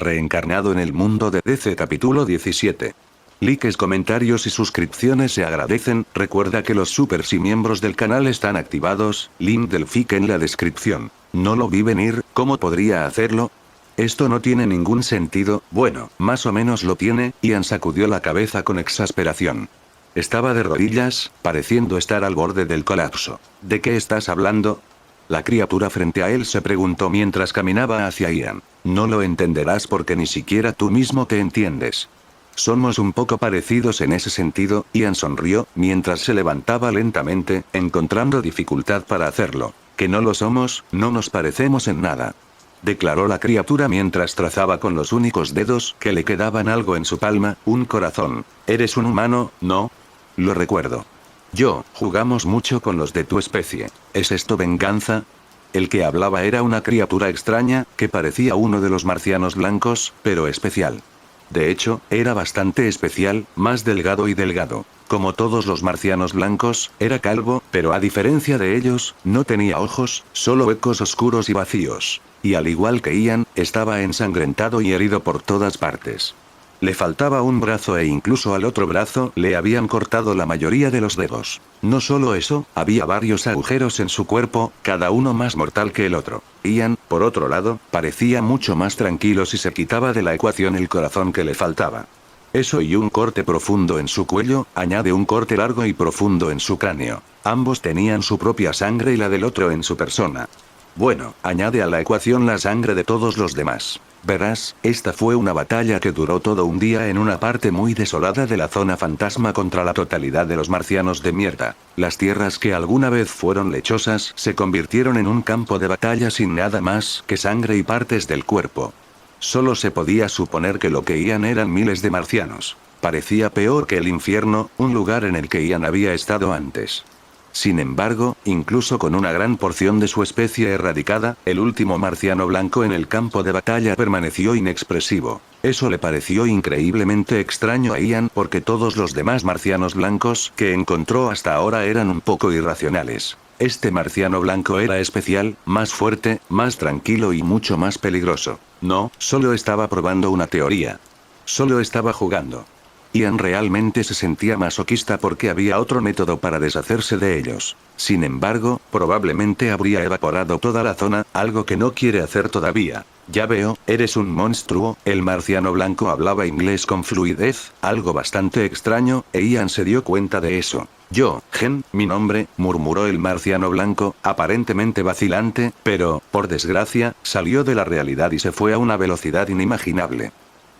reencarnado en el mundo de DC capítulo 17. Likes, comentarios y suscripciones se agradecen. Recuerda que los supers y miembros del canal están activados, link del FIC en la descripción. ¿No lo vi venir? ¿Cómo podría hacerlo? Esto no tiene ningún sentido. Bueno, más o menos lo tiene. Ian sacudió la cabeza con exasperación. Estaba de rodillas, pareciendo estar al borde del colapso. ¿De qué estás hablando? La criatura frente a él se preguntó mientras caminaba hacia Ian. No lo entenderás porque ni siquiera tú mismo te entiendes. Somos un poco parecidos en ese sentido. Ian sonrió, mientras se levantaba lentamente, encontrando dificultad para hacerlo. Que no lo somos, no nos parecemos en nada. Declaró la criatura mientras trazaba con los únicos dedos que le quedaban algo en su palma, un corazón. ¿Eres un humano, no? Lo recuerdo. Jugamos mucho con los de tu especie. ¿Es esto venganza? El que hablaba era una criatura extraña, que parecía uno de los marcianos blancos, pero especial. De hecho, era bastante especial, más delgado y delgado. Como todos los marcianos blancos, era calvo, pero a diferencia de ellos, no tenía ojos, solo huecos oscuros y vacíos. Y al igual que Ian, estaba ensangrentado y herido por todas partes. Le faltaba un brazo e incluso al otro brazo le habían cortado la mayoría de los dedos. No solo eso, había varios agujeros en su cuerpo, cada uno más mortal que el otro. Ian, por otro lado, parecía mucho más tranquilo si se quitaba de la ecuación el corazón que le faltaba. Eso y un corte profundo en su cuello, añade un corte largo y profundo en su cráneo. Ambos tenían su propia sangre y la del otro en su persona. Bueno, añade a la ecuación la sangre de todos los demás. Verás, esta fue una batalla que duró todo un día en una parte muy desolada de la zona fantasma contra la totalidad de los marcianos de mierda. Las tierras que alguna vez fueron lechosas se convirtieron en un campo de batalla sin nada más que sangre y partes del cuerpo. Solo se podía suponer que lo que Ian eran miles de marcianos. Parecía peor que el infierno, un lugar en el que Ian había estado antes. Sin embargo, incluso con una gran porción de su especie erradicada, el último marciano blanco en el campo de batalla permaneció inexpresivo. Eso le pareció increíblemente extraño a Ian porque todos los demás marcianos blancos que encontró hasta ahora eran un poco irracionales. Este marciano blanco era especial, más fuerte, más tranquilo y mucho más peligroso. No, solo estaba probando una teoría. Solo estaba jugando. Ian realmente se sentía masoquista porque había otro método para deshacerse de ellos. Sin embargo, probablemente habría evaporado toda la zona, algo que no quiere hacer todavía. Ya veo, eres un monstruo. El marciano blanco hablaba inglés con fluidez, algo bastante extraño, e Ian se dio cuenta de eso. Mi nombre, murmuró el marciano blanco, aparentemente vacilante, pero, por desgracia, salió de la realidad y se fue a una velocidad inimaginable.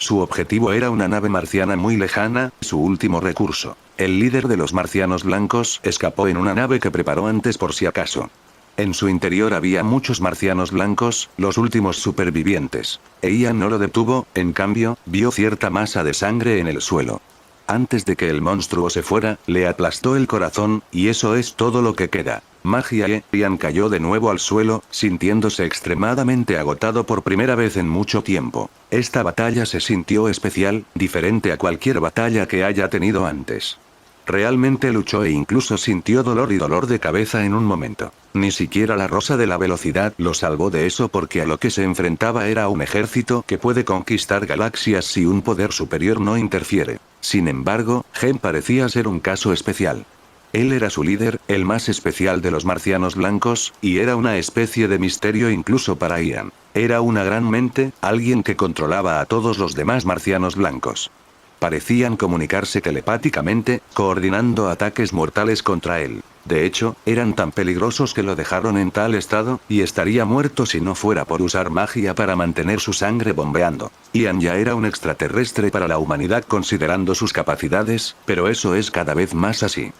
Su objetivo era una nave marciana muy lejana, su último recurso. El líder de los marcianos blancos escapó en una nave que preparó antes por si acaso. En su interior había muchos marcianos blancos, los últimos supervivientes. Ian no lo detuvo, en cambio, vio cierta masa de sangre en el suelo. Antes de que el monstruo se fuera, le aplastó el corazón, y eso es todo lo que queda. Magia. Ian cayó de nuevo al suelo, sintiéndose extremadamente agotado por primera vez en mucho tiempo. Esta batalla se sintió especial, diferente a cualquier batalla que haya tenido antes. Realmente luchó e incluso sintió dolor y dolor de cabeza en un momento. Ni siquiera la rosa de la velocidad lo salvó de eso porque a lo que se enfrentaba era un ejército que puede conquistar galaxias si un poder superior no interfiere. Sin embargo, Gen parecía ser un caso especial. Él era su líder, el más especial de los marcianos blancos, y era una especie de misterio incluso para Ian. Era una gran mente, alguien que controlaba a todos los demás marcianos blancos. Parecían comunicarse telepáticamente, coordinando ataques mortales contra él. De hecho, eran tan peligrosos que lo dejaron en tal estado, y estaría muerto si no fuera por usar magia para mantener su sangre bombeando. Ian ya era un extraterrestre para la humanidad considerando sus capacidades, pero eso es cada vez más así.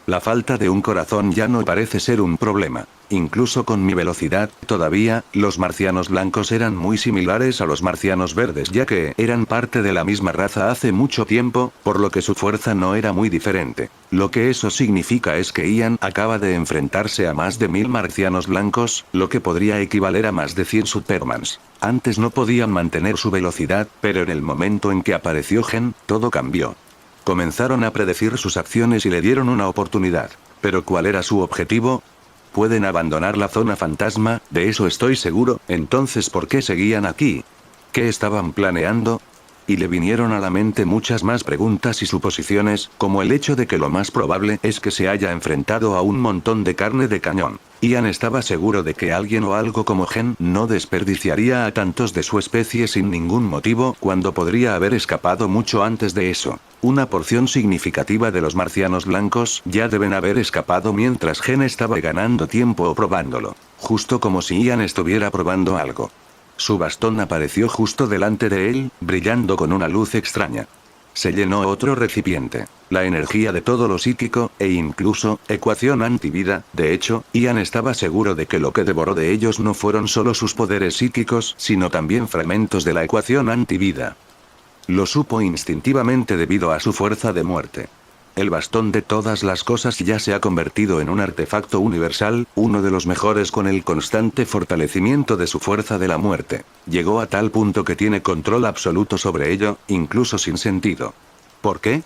La falta de un corazón ya no parece ser un problema. Incluso con mi velocidad, todavía, los marcianos blancos eran muy similares a los marcianos verdes ya que eran parte de la misma raza hace mucho tiempo, por lo que su fuerza no era muy diferente. Lo que eso significa es que Ian acaba de enfrentarse a más de 1000 marcianos blancos, lo que podría equivaler a más de 100 Supermans. Antes no podían mantener su velocidad, pero en el momento en que apareció Gen, todo cambió. Comenzaron a predecir sus acciones y le dieron una oportunidad. ¿Pero cuál era su objetivo? Pueden abandonar la zona fantasma, de eso estoy seguro, entonces ¿por qué seguían aquí? ¿Qué estaban planeando? Y le vinieron a la mente muchas más preguntas y suposiciones, como el hecho de que lo más probable es que se haya enfrentado a un montón de carne de cañón. Ian estaba seguro de que alguien o algo como Gen no desperdiciaría a tantos de su especie sin ningún motivo, cuando podría haber escapado mucho antes de eso. Una porción significativa de los marcianos blancos ya deben haber escapado mientras Gen estaba ganando tiempo o probándolo. Justo como si Ian estuviera probando algo. Su bastón apareció justo delante de él, brillando con una luz extraña. Se llenó otro recipiente. La energía de todo lo psíquico, e incluso, ecuación antivida. De hecho, Ian estaba seguro de que lo que devoró de ellos no fueron solo sus poderes psíquicos, sino también fragmentos de la ecuación antivida. Lo supo instintivamente debido a su fuerza de muerte. El bastón de todas las cosas ya se ha convertido en un artefacto universal, uno de los mejores con el constante fortalecimiento de su fuerza de la muerte. Llegó a tal punto que tiene control absoluto sobre ello, incluso sin sentido. ¿Por qué?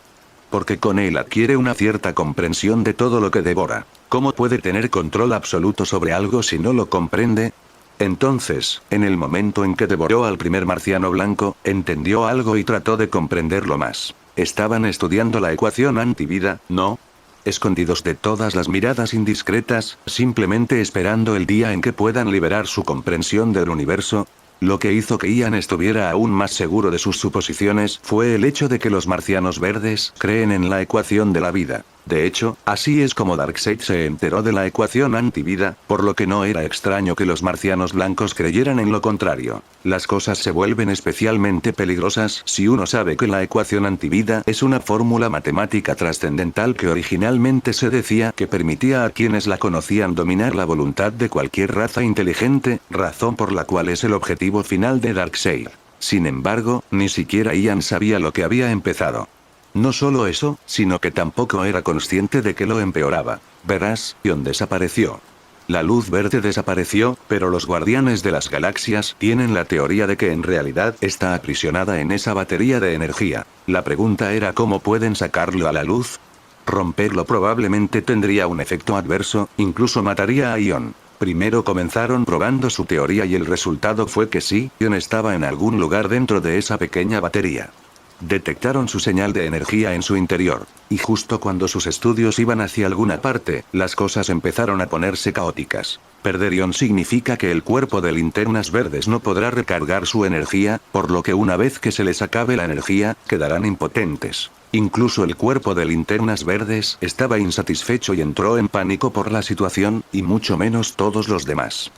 Porque con él adquiere una cierta comprensión de todo lo que devora. ¿Cómo puede tener control absoluto sobre algo si no lo comprende? Entonces, en el momento en que devoró al primer marciano blanco, entendió algo y trató de comprenderlo más. Estaban estudiando la ecuación antivida, ¿no? Escondidos de todas las miradas indiscretas, simplemente esperando el día en que puedan liberar su comprensión del universo. Lo que hizo que Ian estuviera aún más seguro de sus suposiciones fue el hecho de que los marcianos verdes creen en la ecuación de la vida. De hecho, así es como Darkseid se enteró de la ecuación antivida, por lo que no era extraño que los marcianos blancos creyeran en lo contrario. Las cosas se vuelven especialmente peligrosas si uno sabe que la ecuación antivida es una fórmula matemática trascendental que originalmente se decía que permitía a quienes la conocían dominar la voluntad de cualquier raza inteligente, razón por la cual es el objetivo final de Darkseid. Sin embargo, ni siquiera Ian sabía lo que había empezado. No solo eso, sino que tampoco era consciente de que lo empeoraba. Verás, Ion desapareció. La luz verde desapareció, pero los guardianes de las galaxias tienen la teoría de que en realidad está aprisionada en esa batería de energía. La pregunta era cómo pueden sacarlo a la luz. Romperlo probablemente tendría un efecto adverso, incluso mataría a Ion. Primero comenzaron probando su teoría y el resultado fue que sí, Ion estaba en algún lugar dentro de esa pequeña batería. Detectaron su señal de energía en su interior, y justo cuando sus estudios iban hacia alguna parte, las cosas empezaron a ponerse caóticas. Perder Ion significa que el cuerpo de Linternas Verdes no podrá recargar su energía, por lo que una vez que se les acabe la energía, quedarán impotentes. Incluso el cuerpo de Linternas Verdes estaba insatisfecho y entró en pánico por la situación, y mucho menos todos los demás.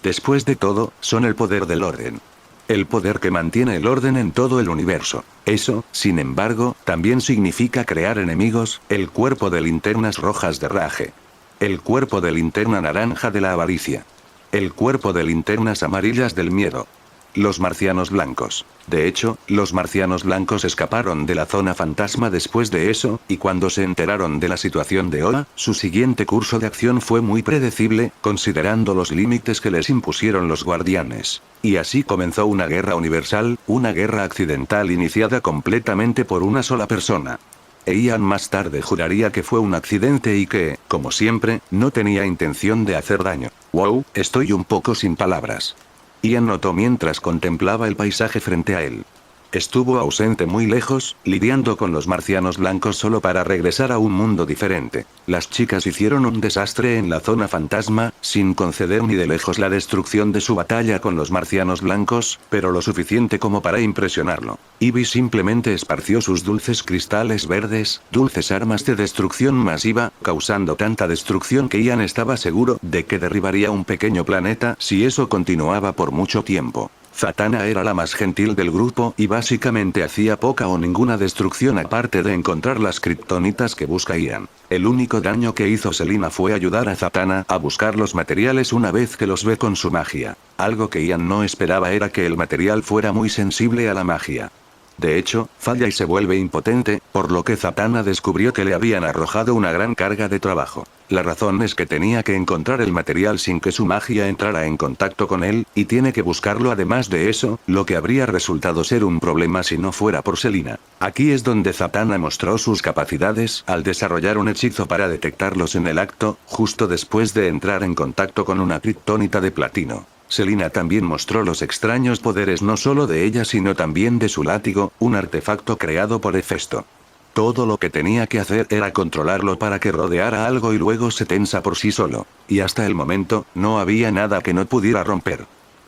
Después de todo, son el poder del orden. El poder que mantiene el orden en todo el universo. Eso, sin embargo, también significa crear enemigos, el cuerpo de Linternas Rojas de Rage. El cuerpo de Linterna Naranja de la avaricia. El cuerpo de Linternas Amarillas del miedo. Los marcianos blancos. De hecho, los marcianos blancos escaparon de la zona fantasma después de eso, y cuando se enteraron de la situación de Oa, su siguiente curso de acción fue muy predecible, considerando los límites que les impusieron los guardianes. Y así comenzó una guerra universal, una guerra accidental iniciada completamente por una sola persona. Ian más tarde juraría que fue un accidente y que, como siempre, no tenía intención de hacer daño. Wow, estoy un poco sin palabras. Ian notó mientras contemplaba el paisaje frente a él. Estuvo ausente muy lejos, lidiando con los marcianos blancos solo para regresar a un mundo diferente. Las chicas hicieron un desastre en la zona fantasma, sin conceder ni de lejos la destrucción de su batalla con los marcianos blancos, pero lo suficiente como para impresionarlo. Ivy simplemente esparció sus dulces cristales verdes, dulces armas de destrucción masiva, causando tanta destrucción que Ian estaba seguro de que derribaría un pequeño planeta si eso continuaba por mucho tiempo. Zatanna era la más gentil del grupo y básicamente hacía poca o ninguna destrucción aparte de encontrar las kriptonitas que busca Ian. El único daño que hizo Selina fue ayudar a Zatanna a buscar los materiales una vez que los ve con su magia. Algo que Ian no esperaba era que el material fuera muy sensible a la magia. De hecho, falla y se vuelve impotente, por lo que Zatanna descubrió que le habían arrojado una gran carga de trabajo. La razón es que tenía que encontrar el material sin que su magia entrara en contacto con él, y tiene que buscarlo además de eso, lo que habría resultado ser un problema si no fuera por Selina. Aquí es donde Zatanna mostró sus capacidades al desarrollar un hechizo para detectarlos en el acto, justo después de entrar en contacto con una kriptonita de platino. Selina también mostró los extraños poderes no solo de ella sino también de su látigo, un artefacto creado por Hefesto. Todo lo que tenía que hacer era controlarlo para que rodeara algo y luego se tensa por sí solo. Y hasta el momento, no había nada que no pudiera romper.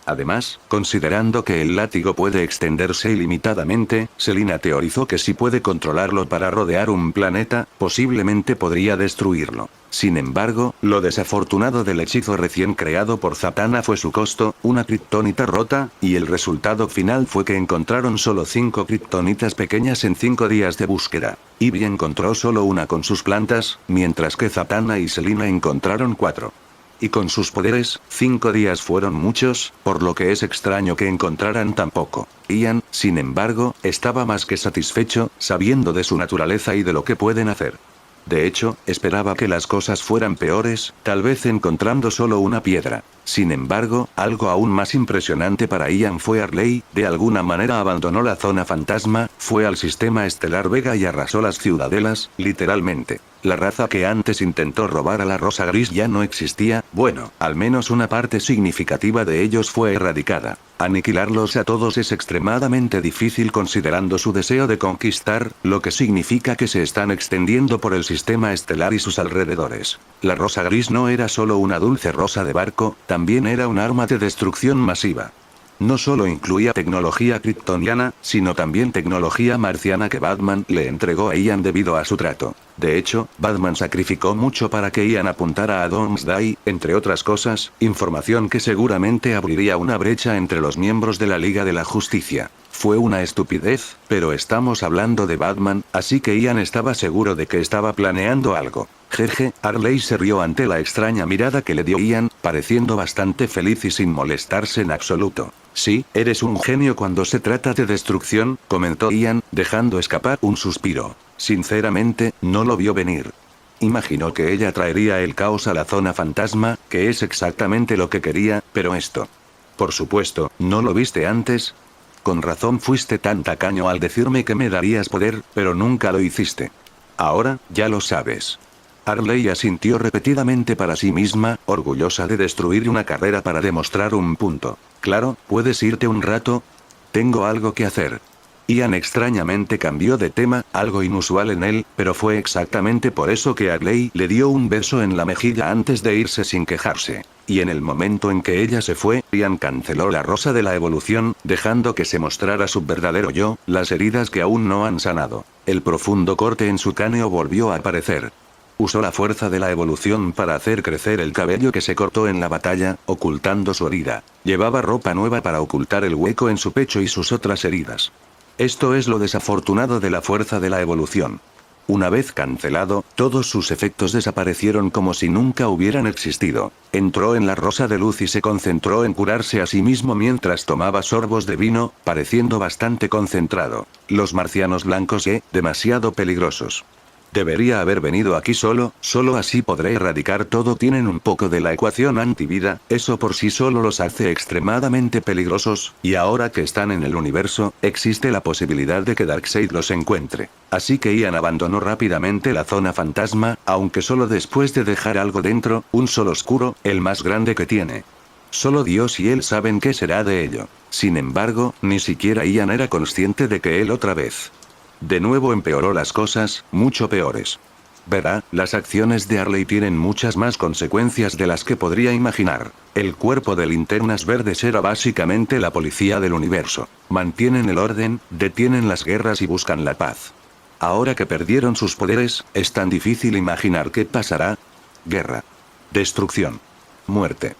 Además, considerando que el látigo puede extenderse ilimitadamente, Selina teorizó que si puede controlarlo para rodear un planeta, posiblemente podría destruirlo. Sin embargo, lo desafortunado del hechizo recién creado por Zatanna fue su costo, una kriptonita rota, y el resultado final fue que encontraron solo 5 kriptonitas pequeñas en 5 días de búsqueda. Ivy encontró solo una con sus plantas, mientras que Zatanna y Selina encontraron 4. Y con sus poderes, 5 días fueron muchos, por lo que es extraño que encontraran tan poco. Ian, sin embargo, estaba más que satisfecho, sabiendo de su naturaleza y de lo que pueden hacer. De hecho, esperaba que las cosas fueran peores, tal vez encontrando solo una piedra. Sin embargo, algo aún más impresionante para Ian fue Arley, de alguna manera abandonó la zona fantasma, fue al sistema estelar Vega y arrasó las ciudadelas, literalmente. La raza que antes intentó robar a la Rosa Gris ya no existía, bueno, al menos una parte significativa de ellos fue erradicada. Aniquilarlos a todos es extremadamente difícil considerando su deseo de conquistar, lo que significa que se están extendiendo por el sistema estelar y sus alrededores. La Rosa Gris no era solo una dulce rosa de barco, también era un arma de destrucción masiva. No solo incluía tecnología kryptoniana, sino también tecnología marciana que Batman le entregó a Ian debido a su trato. De hecho, Batman sacrificó mucho para que Ian apuntara a Doomsday, entre otras cosas, información que seguramente abriría una brecha entre los miembros de la Liga de la Justicia. Fue una estupidez, pero estamos hablando de Batman, así que Ian estaba seguro de que estaba planeando algo. Jeje, Arley se rió ante la extraña mirada que le dio Ian, pareciendo bastante feliz y sin molestarse en absoluto. Sí, eres un genio cuando se trata de destrucción, comentó Ian, dejando escapar un suspiro. Sinceramente, no lo vio venir. Imaginó que ella traería el caos a la zona fantasma, que es exactamente lo que quería, pero esto. Por supuesto, ¿no lo viste antes? Con razón fuiste tan tacaño al decirme que me darías poder, pero nunca lo hiciste. Ahora, ya lo sabes. Arley asintió repetidamente para sí misma, orgullosa de destruir una carrera para demostrar un punto. Claro, ¿puedes irte un rato? Tengo algo que hacer. Ian extrañamente cambió de tema, algo inusual en él, pero fue exactamente por eso que Arley le dio un beso en la mejilla antes de irse sin quejarse. Y en el momento en que ella se fue, Ian canceló la rosa de la evolución, dejando que se mostrara su verdadero yo, las heridas que aún no han sanado. El profundo corte en su cráneo volvió a aparecer. Usó la fuerza de la evolución para hacer crecer el cabello que se cortó en la batalla, ocultando su herida. Llevaba ropa nueva para ocultar el hueco en su pecho y sus otras heridas. Esto es lo desafortunado de la fuerza de la evolución. Una vez cancelado, todos sus efectos desaparecieron como si nunca hubieran existido. Entró en la rosa de luz y se concentró en curarse a sí mismo mientras tomaba sorbos de vino, pareciendo bastante concentrado. Los marcianos blancos, demasiado peligrosos. Debería haber venido aquí solo así podré erradicar todo. Tienen un poco de la ecuación antivida, eso por sí solo los hace extremadamente peligrosos, y ahora que están en el universo, existe la posibilidad de que Darkseid los encuentre. Así que Ian abandonó rápidamente la zona fantasma, aunque solo después de dejar algo dentro, un sol oscuro, el más grande que tiene. Solo Dios y él saben qué será de ello. Sin embargo, ni siquiera Ian era consciente de que él otra vez. De nuevo empeoró las cosas, mucho peores. Verá, las acciones de Arley tienen muchas más consecuencias de las que podría imaginar. El cuerpo de Linternas Verdes era básicamente la policía del universo. Mantienen el orden, detienen las guerras y buscan la paz. Ahora que perdieron sus poderes, es tan difícil imaginar qué pasará. Guerra. Destrucción. Muerte.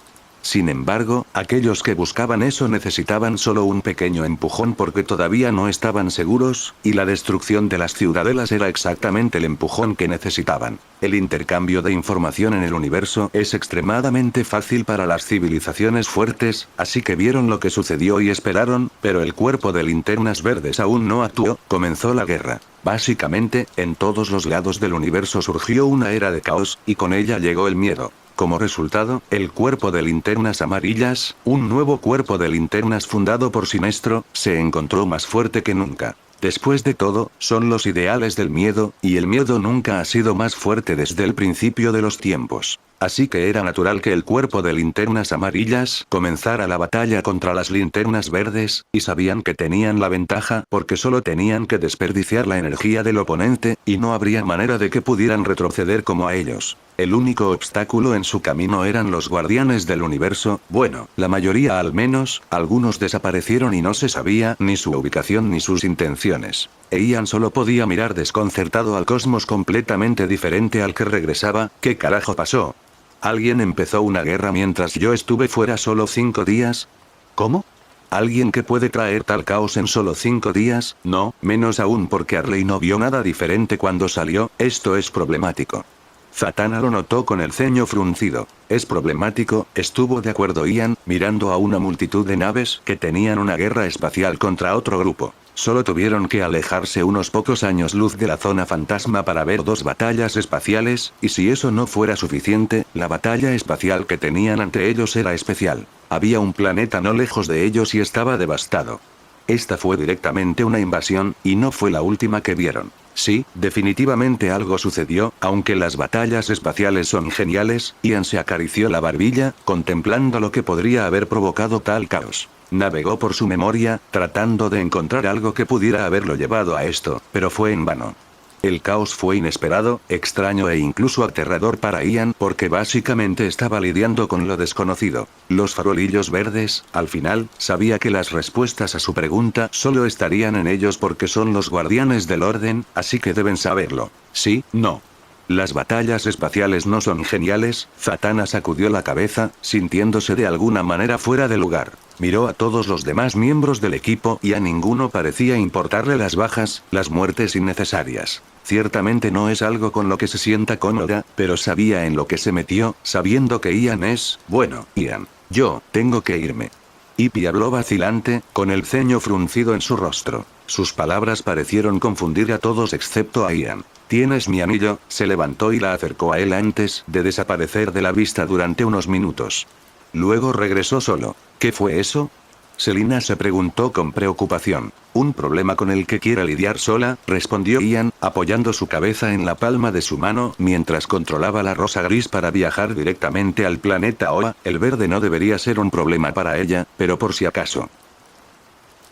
Sin embargo, aquellos que buscaban eso necesitaban solo un pequeño empujón porque todavía no estaban seguros, y la destrucción de las ciudadelas era exactamente el empujón que necesitaban. El intercambio de información en el universo es extremadamente fácil para las civilizaciones fuertes, así que vieron lo que sucedió y esperaron, pero el cuerpo de Linternas Verdes aún no actuó, comenzó la guerra. Básicamente, en todos los lados del universo surgió una era de caos, y con ella llegó el miedo. Como resultado, el cuerpo de Linternas Amarillas, un nuevo cuerpo de linternas fundado por Sinestro, se encontró más fuerte que nunca. Después de todo, son los ideales del miedo, y el miedo nunca ha sido más fuerte desde el principio de los tiempos. Así que era natural que el cuerpo de linternas amarillas comenzara la batalla contra las linternas verdes, y sabían que tenían la ventaja porque solo tenían que desperdiciar la energía del oponente, y no habría manera de que pudieran retroceder como a ellos. El único obstáculo en su camino eran los guardianes del universo, bueno, la mayoría al menos, algunos desaparecieron y no se sabía ni su ubicación ni sus intenciones. Ian solo podía mirar desconcertado al cosmos completamente diferente al que regresaba. ¿Qué carajo pasó? ¿Alguien empezó una guerra mientras yo estuve fuera solo 5 días? ¿Cómo? ¿Alguien que puede traer tal caos en solo 5 días? No, menos aún porque Arley no vio nada diferente cuando salió. Esto es problemático. Zatanna lo notó con el ceño fruncido. Es problemático, estuvo de acuerdo Ian, mirando a una multitud de naves que tenían una guerra espacial contra otro grupo. Solo tuvieron que alejarse unos pocos años luz de la zona fantasma para ver 2 batallas espaciales, y si eso no fuera suficiente, la batalla espacial que tenían ante ellos era especial. Había un planeta no lejos de ellos y estaba devastado. Esta fue directamente una invasión, y no fue la última que vieron. Sí, definitivamente algo sucedió, aunque las batallas espaciales son geniales. Ian se acarició la barbilla, contemplando lo que podría haber provocado tal caos. Navegó por su memoria, tratando de encontrar algo que pudiera haberlo llevado a esto, pero fue en vano. El caos fue inesperado, extraño e incluso aterrador para Ian porque básicamente estaba lidiando con lo desconocido. Los farolillos verdes, al final, sabía que las respuestas a su pregunta solo estarían en ellos porque son los guardianes del orden, así que deben saberlo. Sí, no. Las batallas espaciales no son geniales. Zatanna sacudió la cabeza, sintiéndose de alguna manera fuera de lugar. Miró a todos los demás miembros del equipo y a ninguno parecía importarle las bajas, las muertes innecesarias. Ciertamente no es algo con lo que se sienta cómoda, pero sabía en lo que se metió, sabiendo que Ian es, bueno, Ian. Yo, tengo que irme. Ipy habló vacilante, con el ceño fruncido en su rostro. Sus palabras parecieron confundir a todos excepto a Ian. ¿Tienes mi anillo? Se levantó y la acercó a él antes de desaparecer de la vista durante unos minutos. Luego regresó solo. ¿Qué fue eso? Selina se preguntó con preocupación. Un problema con el que quiera lidiar sola, respondió Ian, apoyando su cabeza en la palma de su mano mientras controlaba la rosa gris para viajar directamente al planeta Oa. El verde no debería ser un problema para ella, pero por si acaso.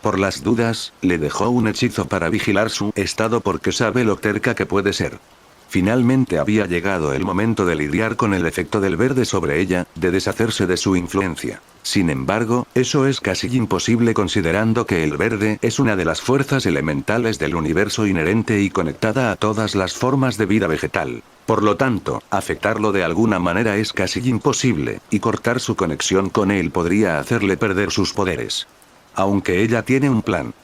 Por las dudas, le dejó un hechizo para vigilar su estado porque sabe lo terca que puede ser. Finalmente había llegado el momento de lidiar con el efecto del verde sobre ella, de deshacerse de su influencia. Sin embargo, eso es casi imposible considerando que el verde es una de las fuerzas elementales del universo inherente y conectada a todas las formas de vida vegetal. Por lo tanto, afectarlo de alguna manera es casi imposible, y cortar su conexión con él podría hacerle perder sus poderes. Aunque ella tiene un plan.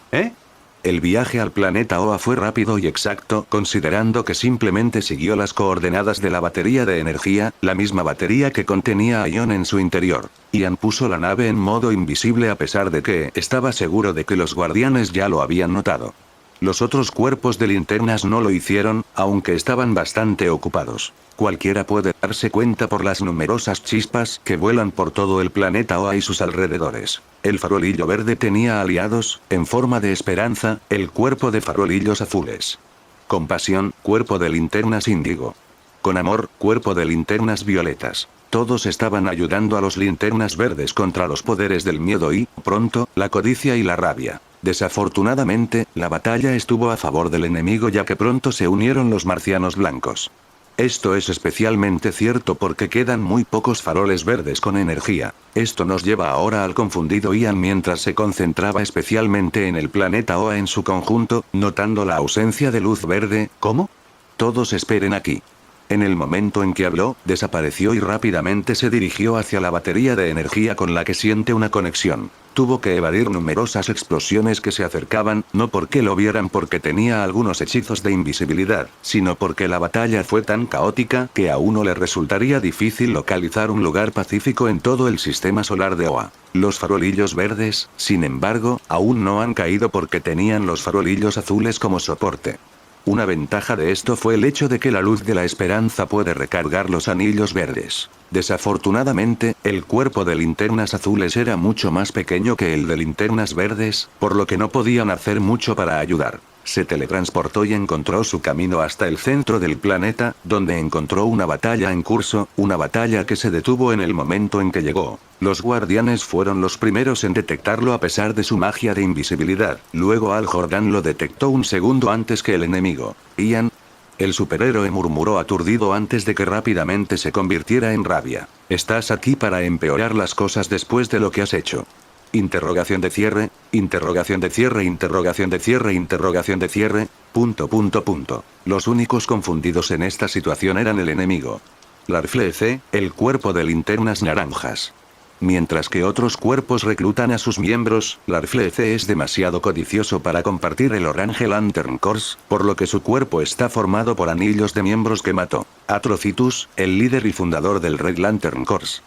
El viaje al planeta Oa fue rápido y exacto, considerando que simplemente siguió las coordenadas de la batería de energía, la misma batería que contenía a Ion en su interior. Ian puso la nave en modo invisible a pesar de que estaba seguro de que los guardianes ya lo habían notado. Los otros cuerpos de linternas no lo hicieron, aunque estaban bastante ocupados. Cualquiera puede darse cuenta por las numerosas chispas que vuelan por todo el planeta Oa y sus alrededores. El farolillo verde tenía aliados, en forma de esperanza, el cuerpo de farolillos azules. Compasión, cuerpo de linternas índigo. Con amor, cuerpo de linternas violetas. Todos estaban ayudando a los linternas verdes contra los poderes del miedo y, pronto, la codicia y la rabia. Desafortunadamente, la batalla estuvo a favor del enemigo ya que pronto se unieron los marcianos blancos. Esto es especialmente cierto porque quedan muy pocos faroles verdes con energía. Esto nos lleva ahora al confundido Ian mientras se concentraba especialmente en el planeta Oa en su conjunto, notando la ausencia de luz verde. ¿Cómo? Todos esperen aquí. En el momento en que habló, desapareció y rápidamente se dirigió hacia la batería de energía con la que siente una conexión. Tuvo que evadir numerosas explosiones que se acercaban, no porque lo vieran porque tenía algunos hechizos de invisibilidad, sino porque la batalla fue tan caótica que a uno le resultaría difícil localizar un lugar pacífico en todo el sistema solar de Oa. Los farolillos verdes, sin embargo, aún no han caído porque tenían los farolillos azules como soporte. Una ventaja de esto fue el hecho de que la luz de la esperanza puede recargar los anillos verdes. Desafortunadamente, el cuerpo de linternas azules era mucho más pequeño que el de linternas verdes, por lo que no podían hacer mucho para ayudar. Se teletransportó y encontró su camino hasta el centro del planeta, donde encontró una batalla en curso, una batalla que se detuvo en el momento en que llegó. Los guardianes fueron los primeros en detectarlo a pesar de su magia de invisibilidad. Luego Al Jordan lo detectó un segundo antes que el enemigo. Ian. El superhéroe murmuró aturdido antes de que rápidamente se convirtiera en rabia. Estás aquí para empeorar las cosas después de lo que has hecho. Interrogación de cierre, interrogación de cierre, interrogación de cierre, interrogación de cierre, punto. Los únicos confundidos en esta situación eran el enemigo. Larfleece, el cuerpo de linternas naranjas. Mientras que otros cuerpos reclutan a sus miembros, Larfleece es demasiado codicioso para compartir el Orange Lantern Corps, por lo que su cuerpo está formado por anillos de miembros que mató. Atrocitus, el líder y fundador del Red Lantern Corps.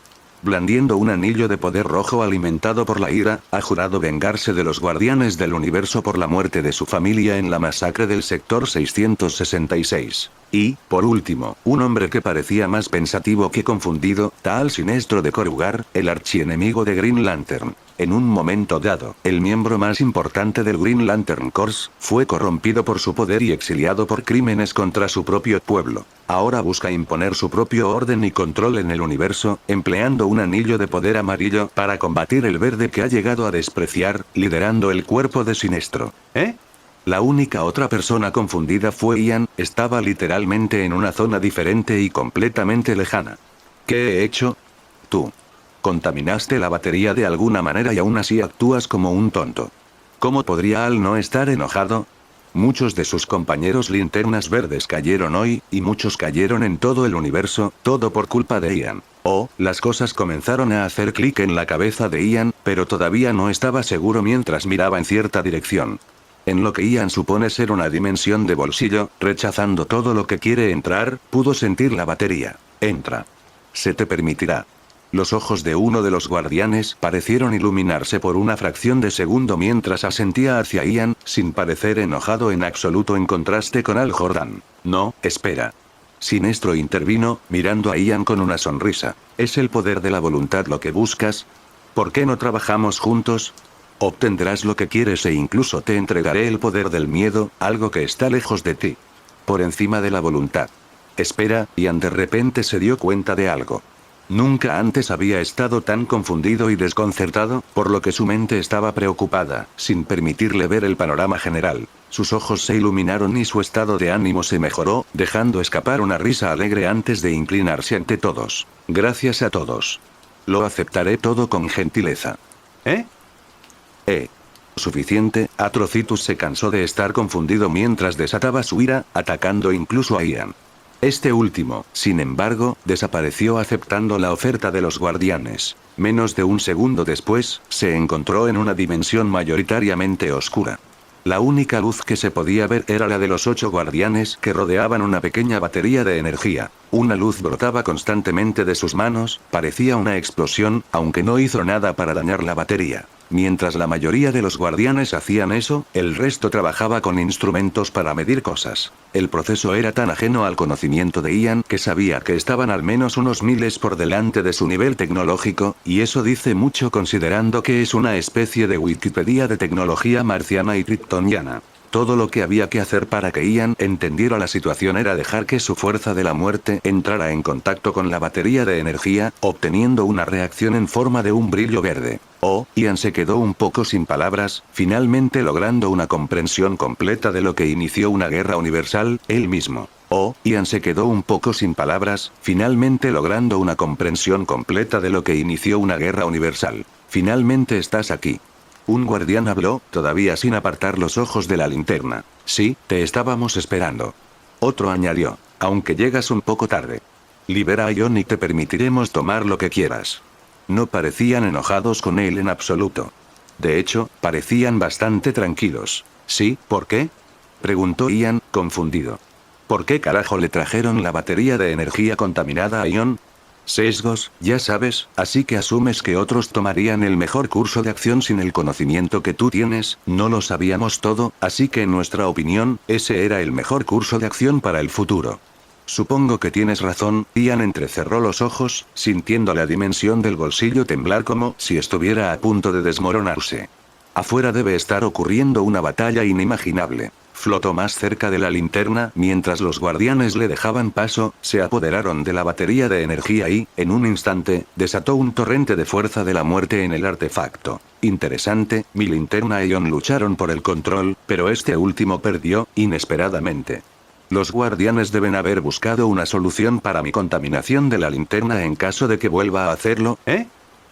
Blandiendo un anillo de poder rojo alimentado por la ira, ha jurado vengarse de los guardianes del universo por la muerte de su familia en la masacre del sector 666. Y, por último, un hombre que parecía más pensativo que confundido, Taal Sinestro de Korugar, el archienemigo de Green Lantern. En un momento dado, el miembro más importante del Green Lantern Corps, fue corrompido por su poder y exiliado por crímenes contra su propio pueblo. Ahora busca imponer su propio orden y control en el universo, empleando un anillo de poder amarillo para combatir el verde que ha llegado a despreciar, liderando el cuerpo de Sinestro. La única otra persona confundida fue Ian, estaba literalmente en una zona diferente y completamente lejana. ¿Qué he hecho? Tú. Contaminaste la batería de alguna manera y aún así actúas como un tonto. ¿Cómo podría Al no estar enojado? Muchos de sus compañeros linternas verdes cayeron hoy, y muchos cayeron en todo el universo, todo por culpa de Ian. Las cosas comenzaron a hacer clic en la cabeza de Ian, pero todavía no estaba seguro mientras miraba en cierta dirección. En lo que Ian supone ser una dimensión de bolsillo, rechazando todo lo que quiere entrar, pudo sentir la batería. Entra. Se te permitirá. Los ojos de uno de los guardianes parecieron iluminarse por una fracción de segundo mientras asentía hacia Ian, sin parecer enojado en absoluto en contraste con Al Jordan. No, espera. Sinestro intervino, mirando a Ian con una sonrisa. ¿Es el poder de la voluntad lo que buscas? ¿Por qué no trabajamos juntos? Obtendrás lo que quieres e incluso te entregaré el poder del miedo, algo que está lejos de ti. Por encima de la voluntad. Espera, Ian de repente se dio cuenta de algo. Nunca antes había estado tan confundido y desconcertado, por lo que su mente estaba preocupada, sin permitirle ver el panorama general. Sus ojos se iluminaron y su estado de ánimo se mejoró, dejando escapar una risa alegre antes de inclinarse ante todos. Gracias a todos. Lo aceptaré todo con gentileza. Suficiente. Atrocitus se cansó de estar confundido mientras desataba su ira, atacando incluso a Ian. Este último, sin embargo, desapareció aceptando la oferta de los guardianes. Menos de un segundo después, se encontró en una dimensión mayoritariamente oscura. La única luz que se podía ver era la de los 8 guardianes que rodeaban una pequeña batería de energía. Una luz brotaba constantemente de sus manos, parecía una explosión, aunque no hizo nada para dañar la batería. Mientras la mayoría de los guardianes hacían eso, el resto trabajaba con instrumentos para medir cosas. El proceso era tan ajeno al conocimiento de Ian que sabía que estaban al menos unos miles por delante de su nivel tecnológico, y eso dice mucho considerando que es una especie de Wikipedia de tecnología marciana y kryptoniana. Todo lo que había que hacer para que Ian entendiera la situación era dejar que su fuerza de la muerte entrara en contacto con la batería de energía, obteniendo una reacción en forma de un brillo verde. Ian se quedó un poco sin palabras, finalmente logrando una comprensión completa de lo que inició una guerra universal, él mismo. Ian se quedó un poco sin palabras, finalmente logrando una comprensión completa de lo que inició una guerra universal. Finalmente estás aquí. Un guardián habló, todavía sin apartar los ojos de la linterna. Sí, te estábamos esperando. Otro añadió. Aunque llegas un poco tarde. Libera a Ion y te permitiremos tomar lo que quieras. No parecían enojados con él en absoluto. De hecho, parecían bastante tranquilos. ¿Sí? ¿Por qué? Preguntó Ian, confundido. ¿Por qué carajo le trajeron la batería de energía contaminada a Ion? Sesgos, ya sabes, así que asumes que otros tomarían el mejor curso de acción sin el conocimiento que tú tienes. No lo sabíamos todo, así que en nuestra opinión, ese era el mejor curso de acción para el futuro. Supongo que tienes razón. Ian entrecerró los ojos, sintiendo la dimensión del bolsillo temblar como si estuviera a punto de desmoronarse. Afuera debe estar ocurriendo una batalla inimaginable. Flotó más cerca de la linterna mientras los guardianes le dejaban paso, se apoderaron de la batería de energía y, en un instante, desató un torrente de fuerza de la muerte en el artefacto. Interesante, mi linterna e Ion lucharon por el control, pero este último perdió, inesperadamente. Los guardianes deben haber buscado una solución para mi contaminación de la linterna en caso de que vuelva a hacerlo, ¿eh?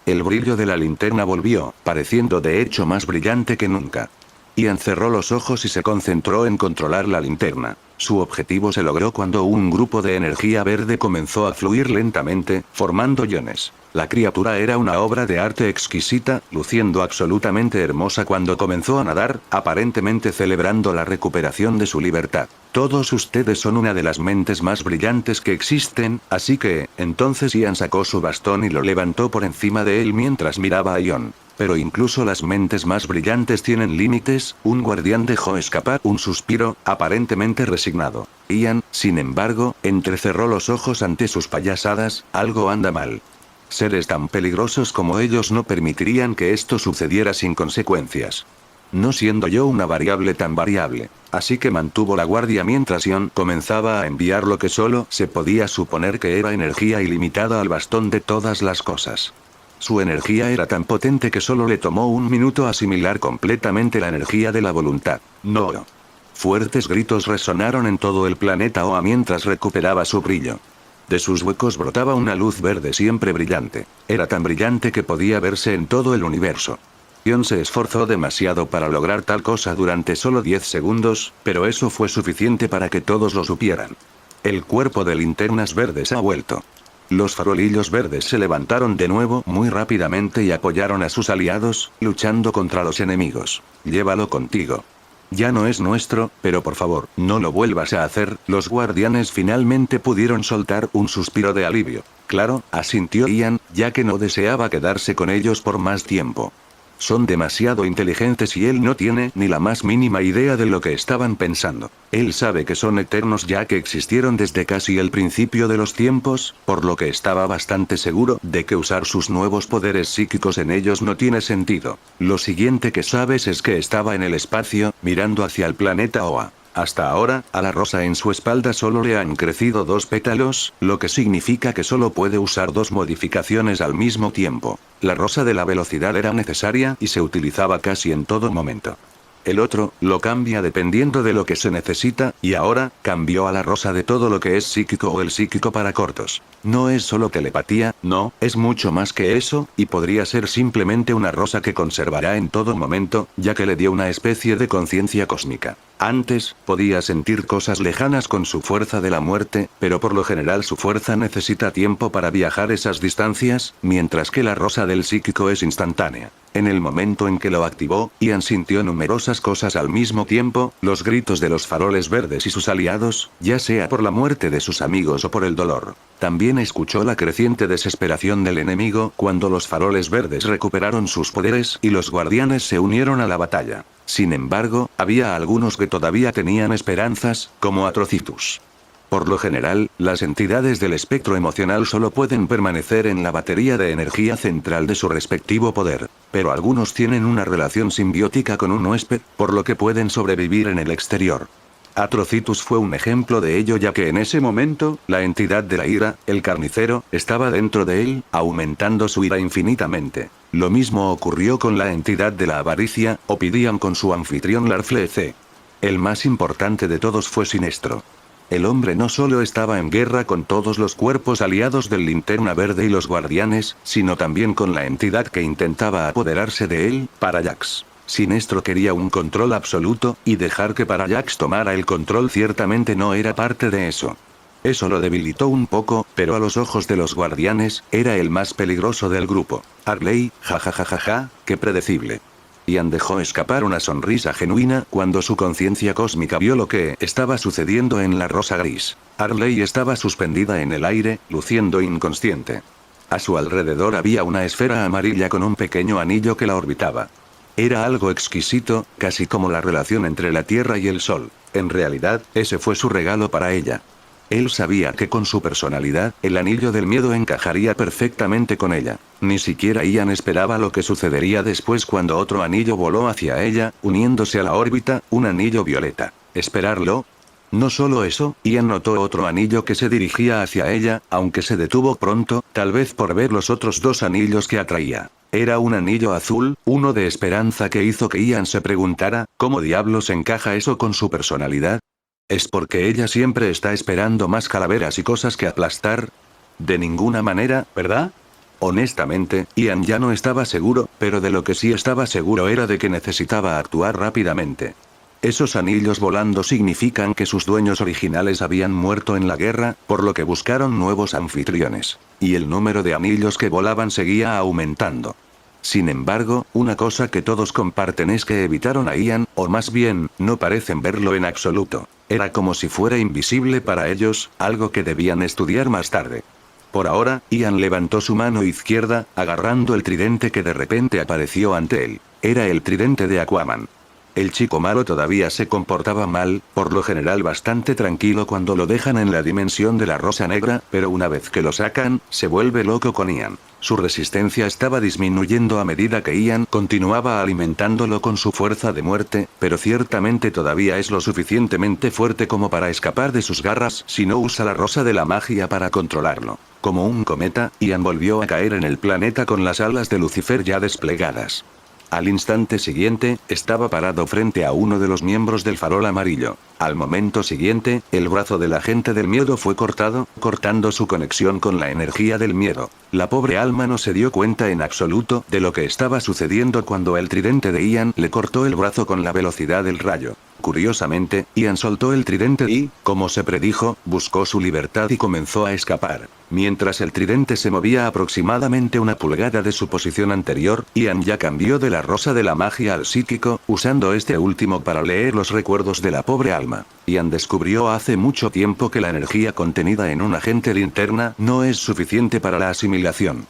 El brillo de la linterna volvió, pareciendo de hecho más brillante que nunca. Ian cerró los ojos y se concentró en controlar la linterna. Su objetivo se logró cuando un grupo de energía verde comenzó a fluir lentamente, formando iones. La criatura era una obra de arte exquisita, luciendo absolutamente hermosa cuando comenzó a nadar, aparentemente celebrando la recuperación de su libertad. Todos ustedes son una de las mentes más brillantes que existen, así que, entonces Ian sacó su bastón y lo levantó por encima de él mientras miraba a Ion. Pero incluso las mentes más brillantes tienen límites, un guardián dejó escapar un suspiro, aparentemente resignado. Ian, sin embargo, entrecerró los ojos ante sus payasadas, algo anda mal. Seres tan peligrosos como ellos no permitirían que esto sucediera sin consecuencias. No siendo yo una variable tan variable. Así que mantuvo la guardia mientras Ion comenzaba a enviar lo que solo se podía suponer que era energía ilimitada al bastón de todas las cosas. Su energía era tan potente que solo le tomó un minuto asimilar completamente la energía de la voluntad. No. Fuertes gritos resonaron en todo el planeta Oa mientras recuperaba su brillo. De sus huecos brotaba una luz verde siempre brillante. Era tan brillante que podía verse en todo el universo. Ion se esforzó demasiado para lograr tal cosa durante solo 10 segundos, pero eso fue suficiente para que todos lo supieran. El cuerpo de linternas verdes ha vuelto. Los farolillos verdes se levantaron de nuevo muy rápidamente y apoyaron a sus aliados, luchando contra los enemigos. Llévalo contigo. Ya no es nuestro, pero por favor, no lo vuelvas a hacer. Los guardianes finalmente pudieron soltar un suspiro de alivio. Claro, asintió Ian, ya que no deseaba quedarse con ellos por más tiempo. Son demasiado inteligentes y él no tiene ni la más mínima idea de lo que estaban pensando. Él sabe que son eternos ya que existieron desde casi el principio de los tiempos, por lo que estaba bastante seguro de que usar sus nuevos poderes psíquicos en ellos no tiene sentido. Lo siguiente que sabes es que estaba en el espacio, mirando hacia el planeta Oa. Hasta ahora, a la rosa en su espalda solo le han crecido 2 pétalos, lo que significa que solo puede usar 2 modificaciones al mismo tiempo. La rosa de la velocidad era necesaria y se utilizaba casi en todo momento. El otro, lo cambia dependiendo de lo que se necesita, y ahora, cambió a la rosa de todo lo que es psíquico o el psíquico para cortos. No es solo telepatía, no, es mucho más que eso, y podría ser simplemente una rosa que conservará en todo momento, ya que le dio una especie de conciencia cósmica. Antes, podía sentir cosas lejanas con su fuerza de la muerte, pero por lo general su fuerza necesita tiempo para viajar esas distancias, mientras que la rosa del psíquico es instantánea. En el momento en que lo activó, Ian sintió numerosas cosas al mismo tiempo, los gritos de los faroles verdes y sus aliados, ya sea por la muerte de sus amigos o por el dolor. También escuchó la creciente desesperación del enemigo cuando los faroles verdes recuperaron sus poderes y los guardianes se unieron a la batalla. Sin embargo, había algunos que todavía tenían esperanzas, como Atrocitus. Por lo general, las entidades del espectro emocional solo pueden permanecer en la batería de energía central de su respectivo poder. Pero algunos tienen una relación simbiótica con un huésped, por lo que pueden sobrevivir en el exterior. Atrocitus fue un ejemplo de ello ya que en ese momento, la entidad de la ira, el carnicero, estaba dentro de él, aumentando su ira infinitamente. Lo mismo ocurrió con la entidad de la avaricia, Opidian con su anfitrión Larfleece. El más importante de todos fue Sinestro. El hombre no solo estaba en guerra con todos los cuerpos aliados del Linterna Verde y los Guardianes, sino también con la entidad que intentaba apoderarse de él, Parallax. Sinestro quería un control absoluto, y dejar que Parallax tomara el control ciertamente no era parte de eso. Eso lo debilitó un poco, pero a los ojos de los Guardianes, era el más peligroso del grupo. Arley, jajajajaja, qué predecible. Ian dejó escapar una sonrisa genuina cuando su conciencia cósmica vio lo que estaba sucediendo en la rosa gris. Arley estaba suspendida en el aire, luciendo inconsciente. A su alrededor había una esfera amarilla con un pequeño anillo que la orbitaba. Era algo exquisito, casi como la relación entre la Tierra y el Sol. En realidad, ese fue su regalo para ella. Él sabía que con su personalidad, el anillo del miedo encajaría perfectamente con ella. Ni siquiera Ian esperaba lo que sucedería después cuando otro anillo voló hacia ella, uniéndose a la órbita, un anillo violeta. ¿Esperarlo? No solo eso, Ian notó otro anillo que se dirigía hacia ella, aunque se detuvo pronto, tal vez por ver los otros dos anillos que atraía. Era un anillo azul, uno de esperanza que hizo que Ian se preguntara, ¿cómo diablos encaja eso con su personalidad? ¿Es porque ella siempre está esperando más calaveras y cosas que aplastar? De ninguna manera, ¿verdad? Honestamente, Ian ya no estaba seguro, pero de lo que sí estaba seguro era de que necesitaba actuar rápidamente. Esos anillos volando significan que sus dueños originales habían muerto en la guerra, por lo que buscaron nuevos anfitriones. Y el número de anillos que volaban seguía aumentando. Sin embargo, una cosa que todos comparten es que evitaron a Ian, o más bien, no parecen verlo en absoluto. Era como si fuera invisible para ellos, algo que debían estudiar más tarde. Por ahora, Ian levantó su mano izquierda, agarrando el tridente que de repente apareció ante él. Era el tridente de Aquaman. El chico malo todavía se comportaba mal, por lo general bastante tranquilo cuando lo dejan en la dimensión de la Rosa Negra, pero una vez que lo sacan, se vuelve loco con Ian. Su resistencia estaba disminuyendo a medida que Ian continuaba alimentándolo con su fuerza de muerte, pero ciertamente todavía es lo suficientemente fuerte como para escapar de sus garras si no usa la rosa de la magia para controlarlo. Como un cometa, Ian volvió a caer en el planeta con las alas de Lucifer ya desplegadas. Al instante siguiente, estaba parado frente a uno de los miembros del farol amarillo. Al momento siguiente, el brazo del agente del miedo fue cortado, cortando su conexión con la energía del miedo. La pobre alma no se dio cuenta en absoluto de lo que estaba sucediendo cuando el tridente de Ian le cortó el brazo con la velocidad del rayo. Curiosamente, Ian soltó el tridente y, como se predijo, buscó su libertad y comenzó a escapar. Mientras el tridente se movía aproximadamente una pulgada de su posición anterior, Ian ya cambió de la rosa de la magia al psíquico, usando este último para leer los recuerdos de la pobre alma. Ian descubrió hace mucho tiempo que la energía contenida en un agente linterna no es suficiente para la asimilación.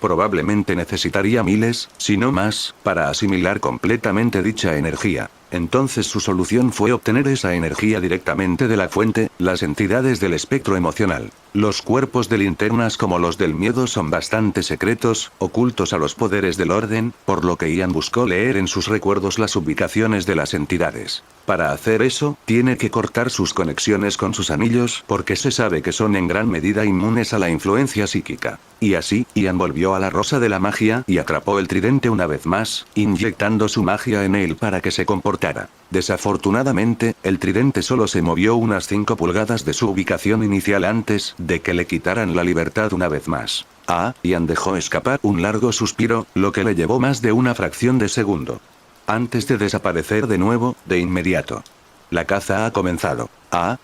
Probablemente necesitaría miles, si no más, para asimilar completamente dicha energía. Entonces su solución fue obtener esa energía directamente de la fuente, las entidades del espectro emocional. Los cuerpos de linternas como los del miedo son bastante secretos, ocultos a los poderes del orden, por lo que Ian buscó leer en sus recuerdos las ubicaciones de las entidades. Para hacer eso, tiene que cortar sus conexiones con sus anillos porque se sabe que son en gran medida inmunes a la influencia psíquica. Y así, Ian volvió a la rosa de la magia y atrapó el tridente una vez más, inyectando su magia en él para que se comportara. Desafortunadamente, el tridente solo se movió unas 5 pulgadas de su ubicación inicial antes de que le quitaran la libertad una vez más. Ian dejó escapar un largo suspiro, lo que le llevó más de una fracción de segundo. Antes de desaparecer de nuevo, de inmediato. La caza ha comenzado.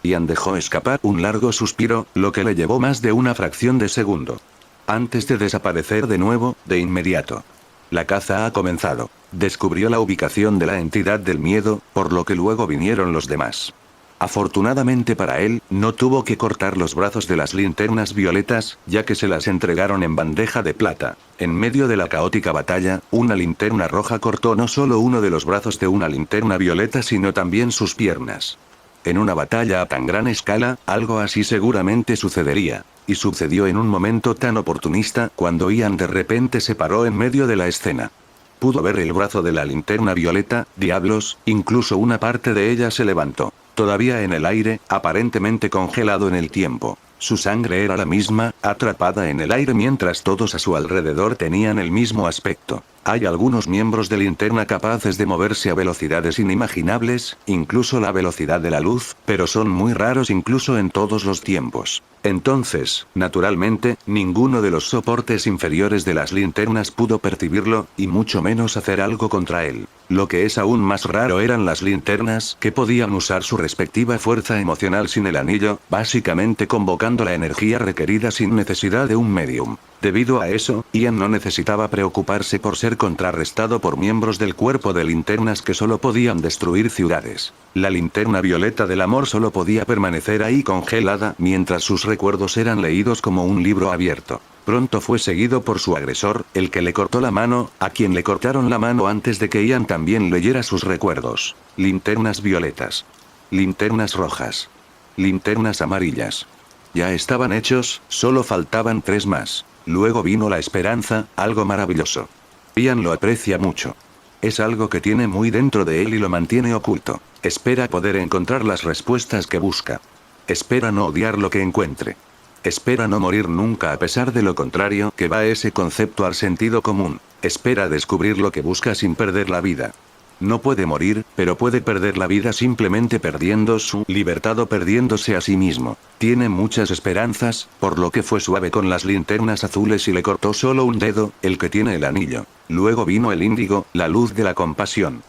Ian dejó escapar un largo suspiro, lo que le llevó más de una fracción de segundo. Antes de desaparecer de nuevo, de inmediato. La caza ha comenzado. Descubrió la ubicación de la entidad del miedo, por lo que luego vinieron los demás. Afortunadamente para él, no tuvo que cortar los brazos de las linternas violetas, ya que se las entregaron en bandeja de plata. En medio de la caótica batalla, una linterna roja cortó no solo uno de los brazos de una linterna violeta sino también sus piernas. En una batalla a tan gran escala, algo así seguramente sucedería. Y sucedió en un momento tan oportunista cuando Ian de repente se paró en medio de la escena. Pudo ver el brazo de la linterna violeta, diablos, incluso una parte de ella se levantó. Todavía en el aire, aparentemente congelado en el tiempo. Su sangre era la misma, atrapada en el aire mientras todos a su alrededor tenían el mismo aspecto. Hay algunos miembros de linterna capaces de moverse a velocidades inimaginables, incluso la velocidad de la luz, pero son muy raros incluso en todos los tiempos. Entonces, naturalmente, ninguno de los soportes inferiores de las linternas pudo percibirlo, y mucho menos hacer algo contra él. Lo que es aún más raro eran las linternas que podían usar su respectiva fuerza emocional sin el anillo, básicamente convocando la energía requerida sin necesidad de un medium. Debido a eso, Ian no necesitaba preocuparse por ser contrarrestado por miembros del cuerpo de linternas que solo podían destruir ciudades. La linterna violeta del amor solo podía permanecer ahí congelada mientras sus recuerdos eran leídos como un libro abierto. Pronto fue seguido por su agresor, el que le cortó la mano, a quien le cortaron la mano antes de que Ian también leyera sus recuerdos. Linternas violetas. Linternas rojas. Linternas amarillas. Ya estaban hechos, solo faltaban 3 más. Luego vino la esperanza, algo maravilloso. Ian lo aprecia mucho. Es algo que tiene muy dentro de él y lo mantiene oculto. Espera poder encontrar las respuestas que busca. Espera no odiar lo que encuentre. Espera no morir nunca a pesar de lo contrario que va ese concepto al sentido común. Espera descubrir lo que busca sin perder la vida. No puede morir, pero puede perder la vida simplemente perdiendo su libertad o perdiéndose a sí mismo. Tiene muchas esperanzas, por lo que fue suave con las linternas azules y le cortó solo un dedo, el que tiene el anillo. Luego vino el índigo, la luz de la compasión.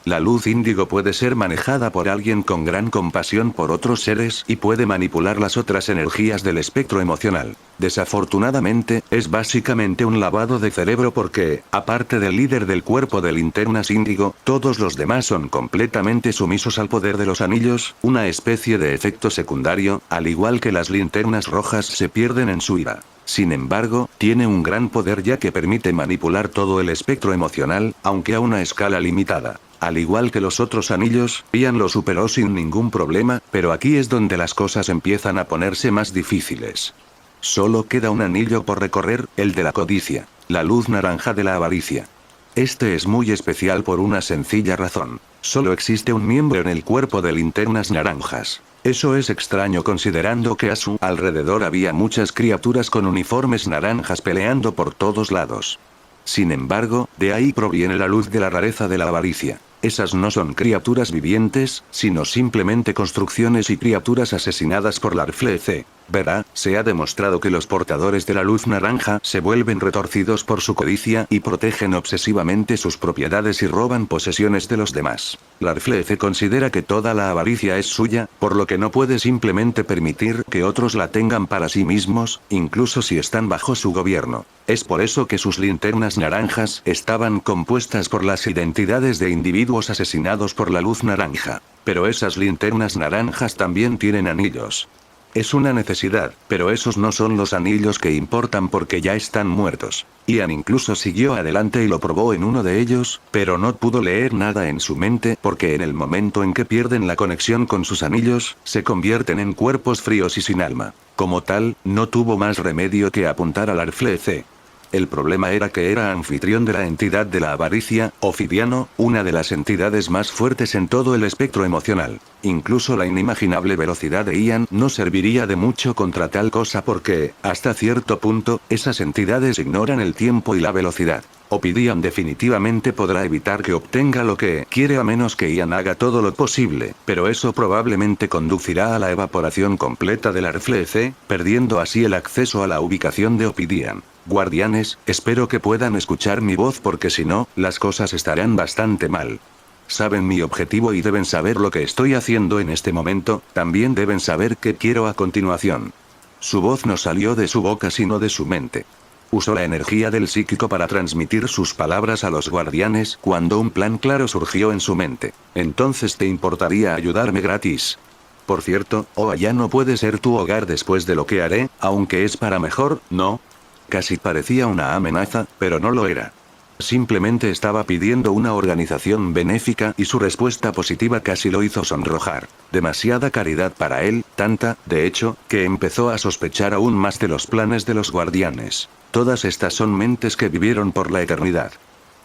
La luz índigo puede ser manejada por alguien con gran compasión por otros seres y puede manipular las otras energías del espectro emocional. Desafortunadamente, es básicamente un lavado de cerebro porque, aparte del líder del cuerpo de linternas índigo, todos los demás son completamente sumisos al poder de los anillos, una especie de efecto secundario, al igual que las linternas rojas se pierden en su ira. Sin embargo, tiene un gran poder ya que permite manipular todo el espectro emocional, aunque a una escala limitada. Al igual que los otros anillos, Ian lo superó sin ningún problema, pero aquí es donde las cosas empiezan a ponerse más difíciles. Solo queda un anillo por recorrer, el de la codicia, la luz naranja de la avaricia. Este es muy especial por una sencilla razón. Solo existe un miembro en el cuerpo de linternas naranjas. Eso es extraño considerando que a su alrededor había muchas criaturas con uniformes naranjas peleando por todos lados. Sin embargo, de ahí proviene la luz de la rareza de la avaricia. Esas no son criaturas vivientes, sino simplemente construcciones y criaturas asesinadas por la RFLC. Verá, se ha demostrado que los portadores de la luz naranja se vuelven retorcidos por su codicia y protegen obsesivamente sus propiedades y roban posesiones de los demás. La RFLC considera que toda la avaricia es suya, por lo que no puede simplemente permitir que otros la tengan para sí mismos, incluso si están bajo su gobierno. Es por eso que sus linternas naranjas estaban compuestas por las identidades de individuos asesinados por la luz naranja. Pero esas linternas naranjas también tienen anillos. Es una necesidad, pero esos no son los anillos que importan porque ya están muertos. Ian incluso siguió adelante y lo probó en uno de ellos, pero no pudo leer nada en su mente porque en el momento en que pierden la conexión con sus anillos, se convierten en cuerpos fríos y sin alma. Como tal, no tuvo más remedio que apuntar al RFLC. El problema era que era anfitrión de la entidad de la avaricia, Ophidiano, una de las entidades más fuertes en todo el espectro emocional. Incluso la inimaginable velocidad de Ian no serviría de mucho contra tal cosa porque, hasta cierto punto, esas entidades ignoran el tiempo y la velocidad. Ophidian definitivamente podrá evitar que obtenga lo que quiere a menos que Ian haga todo lo posible, pero eso probablemente conducirá a la evaporación completa de la RFLC, perdiendo así el acceso a la ubicación de Ophidian. Guardianes, espero que puedan escuchar mi voz porque si no, las cosas estarán bastante mal. Saben mi objetivo y deben saber lo que estoy haciendo en este momento, también deben saber qué quiero a continuación. Su voz no salió de su boca sino de su mente. Usó la energía del psíquico para transmitir sus palabras a los guardianes cuando un plan claro surgió en su mente. Entonces ¿te importaría ayudarme gratis? Por cierto, ya no puede ser tu hogar después de lo que haré, aunque es para mejor, ¿no? Casi parecía una amenaza, pero no lo era. Simplemente estaba pidiendo una organización benéfica y su respuesta positiva casi lo hizo sonrojar. Demasiada caridad para él, tanta, de hecho, que empezó a sospechar aún más de los planes de los guardianes. Todas estas son mentes que vivieron por la eternidad.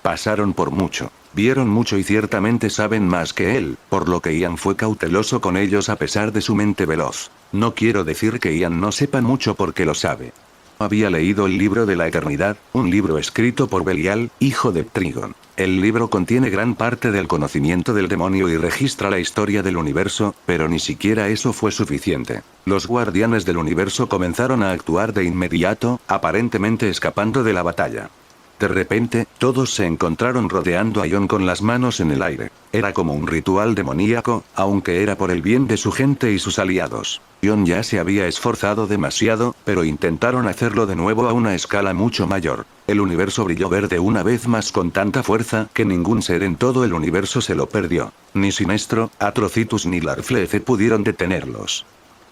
Pasaron por mucho, vieron mucho y ciertamente saben más que él, por lo que Ian fue cauteloso con ellos a pesar de su mente veloz. No quiero decir que Ian no sepa mucho porque lo sabe. Había leído el libro de la eternidad, un libro escrito por Belial, hijo de Trigon. El libro contiene gran parte del conocimiento del demonio y registra la historia del universo, pero ni siquiera eso fue suficiente. Los guardianes del universo comenzaron a actuar de inmediato, aparentemente escapando de la batalla. De repente, todos se encontraron rodeando a Ion con las manos en el aire. Era como un ritual demoníaco, aunque era por el bien de su gente y sus aliados. Ion ya se había esforzado demasiado, pero intentaron hacerlo de nuevo a una escala mucho mayor. El universo brilló verde una vez más con tanta fuerza que ningún ser en todo el universo se lo perdió. Ni Sinestro, Atrocitus ni Larfleece pudieron detenerlos.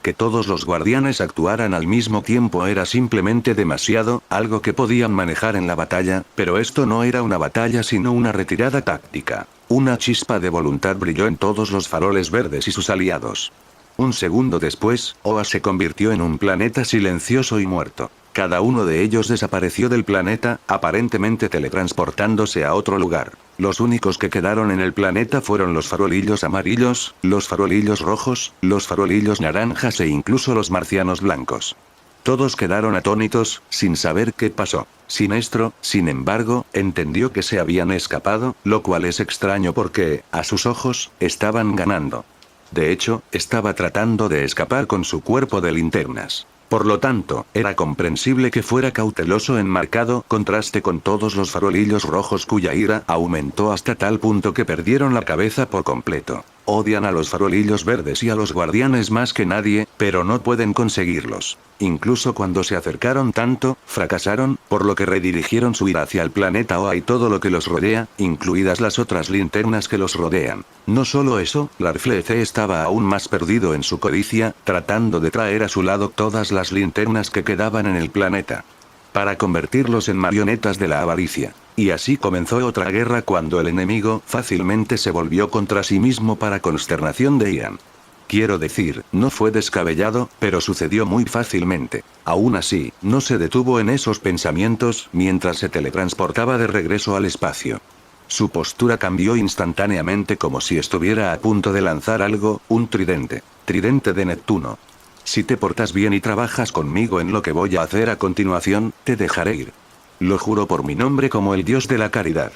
Que todos los guardianes actuaran al mismo tiempo era simplemente demasiado, algo que podían manejar en la batalla, pero esto no era una batalla sino una retirada táctica. Una chispa de voluntad brilló en todos los faroles verdes y sus aliados. Un segundo después, Oa se convirtió en un planeta silencioso y muerto. Cada uno de ellos desapareció del planeta, aparentemente teletransportándose a otro lugar. Los únicos que quedaron en el planeta fueron los farolillos amarillos, los farolillos rojos, los farolillos naranjas e incluso los marcianos blancos. Todos quedaron atónitos, sin saber qué pasó. Sinestro, sin embargo, entendió que se habían escapado, lo cual es extraño porque, a sus ojos, estaban ganando. De hecho, estaba tratando de escapar con su cuerpo de linternas. Por lo tanto, era comprensible que fuera cauteloso en marcado contraste con todos los farolillos rojos cuya ira aumentó hasta tal punto que perdieron la cabeza por completo. Odian a los farolillos verdes y a los guardianes más que nadie, pero no pueden conseguirlos. Incluso cuando se acercaron tanto, fracasaron, por lo que redirigieron su ira hacia el planeta Oa y todo lo que los rodea, incluidas las otras linternas que los rodean. No solo eso, Larfleeze estaba aún más perdido en su codicia, tratando de traer a su lado todas las linternas que quedaban en el planeta, para convertirlos en marionetas de la avaricia. Y así comenzó otra guerra cuando el enemigo fácilmente se volvió contra sí mismo para consternación de Ian. Quiero decir, no fue descabellado, pero sucedió muy fácilmente. Aún así, no se detuvo en esos pensamientos mientras se teletransportaba de regreso al espacio. Su postura cambió instantáneamente como si estuviera a punto de lanzar algo, un tridente. Tridente de Neptuno. Si te portas bien y trabajas conmigo en lo que voy a hacer a continuación, te dejaré ir. Lo juro por mi nombre como el dios de la caridad.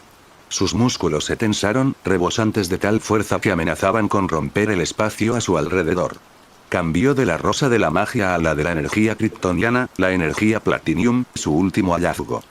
Sus músculos se tensaron, rebosantes de tal fuerza que amenazaban con romper el espacio a su alrededor. Cambió de la rosa de la magia a la de la energía kryptoniana, la energía Platinium, su último hallazgo.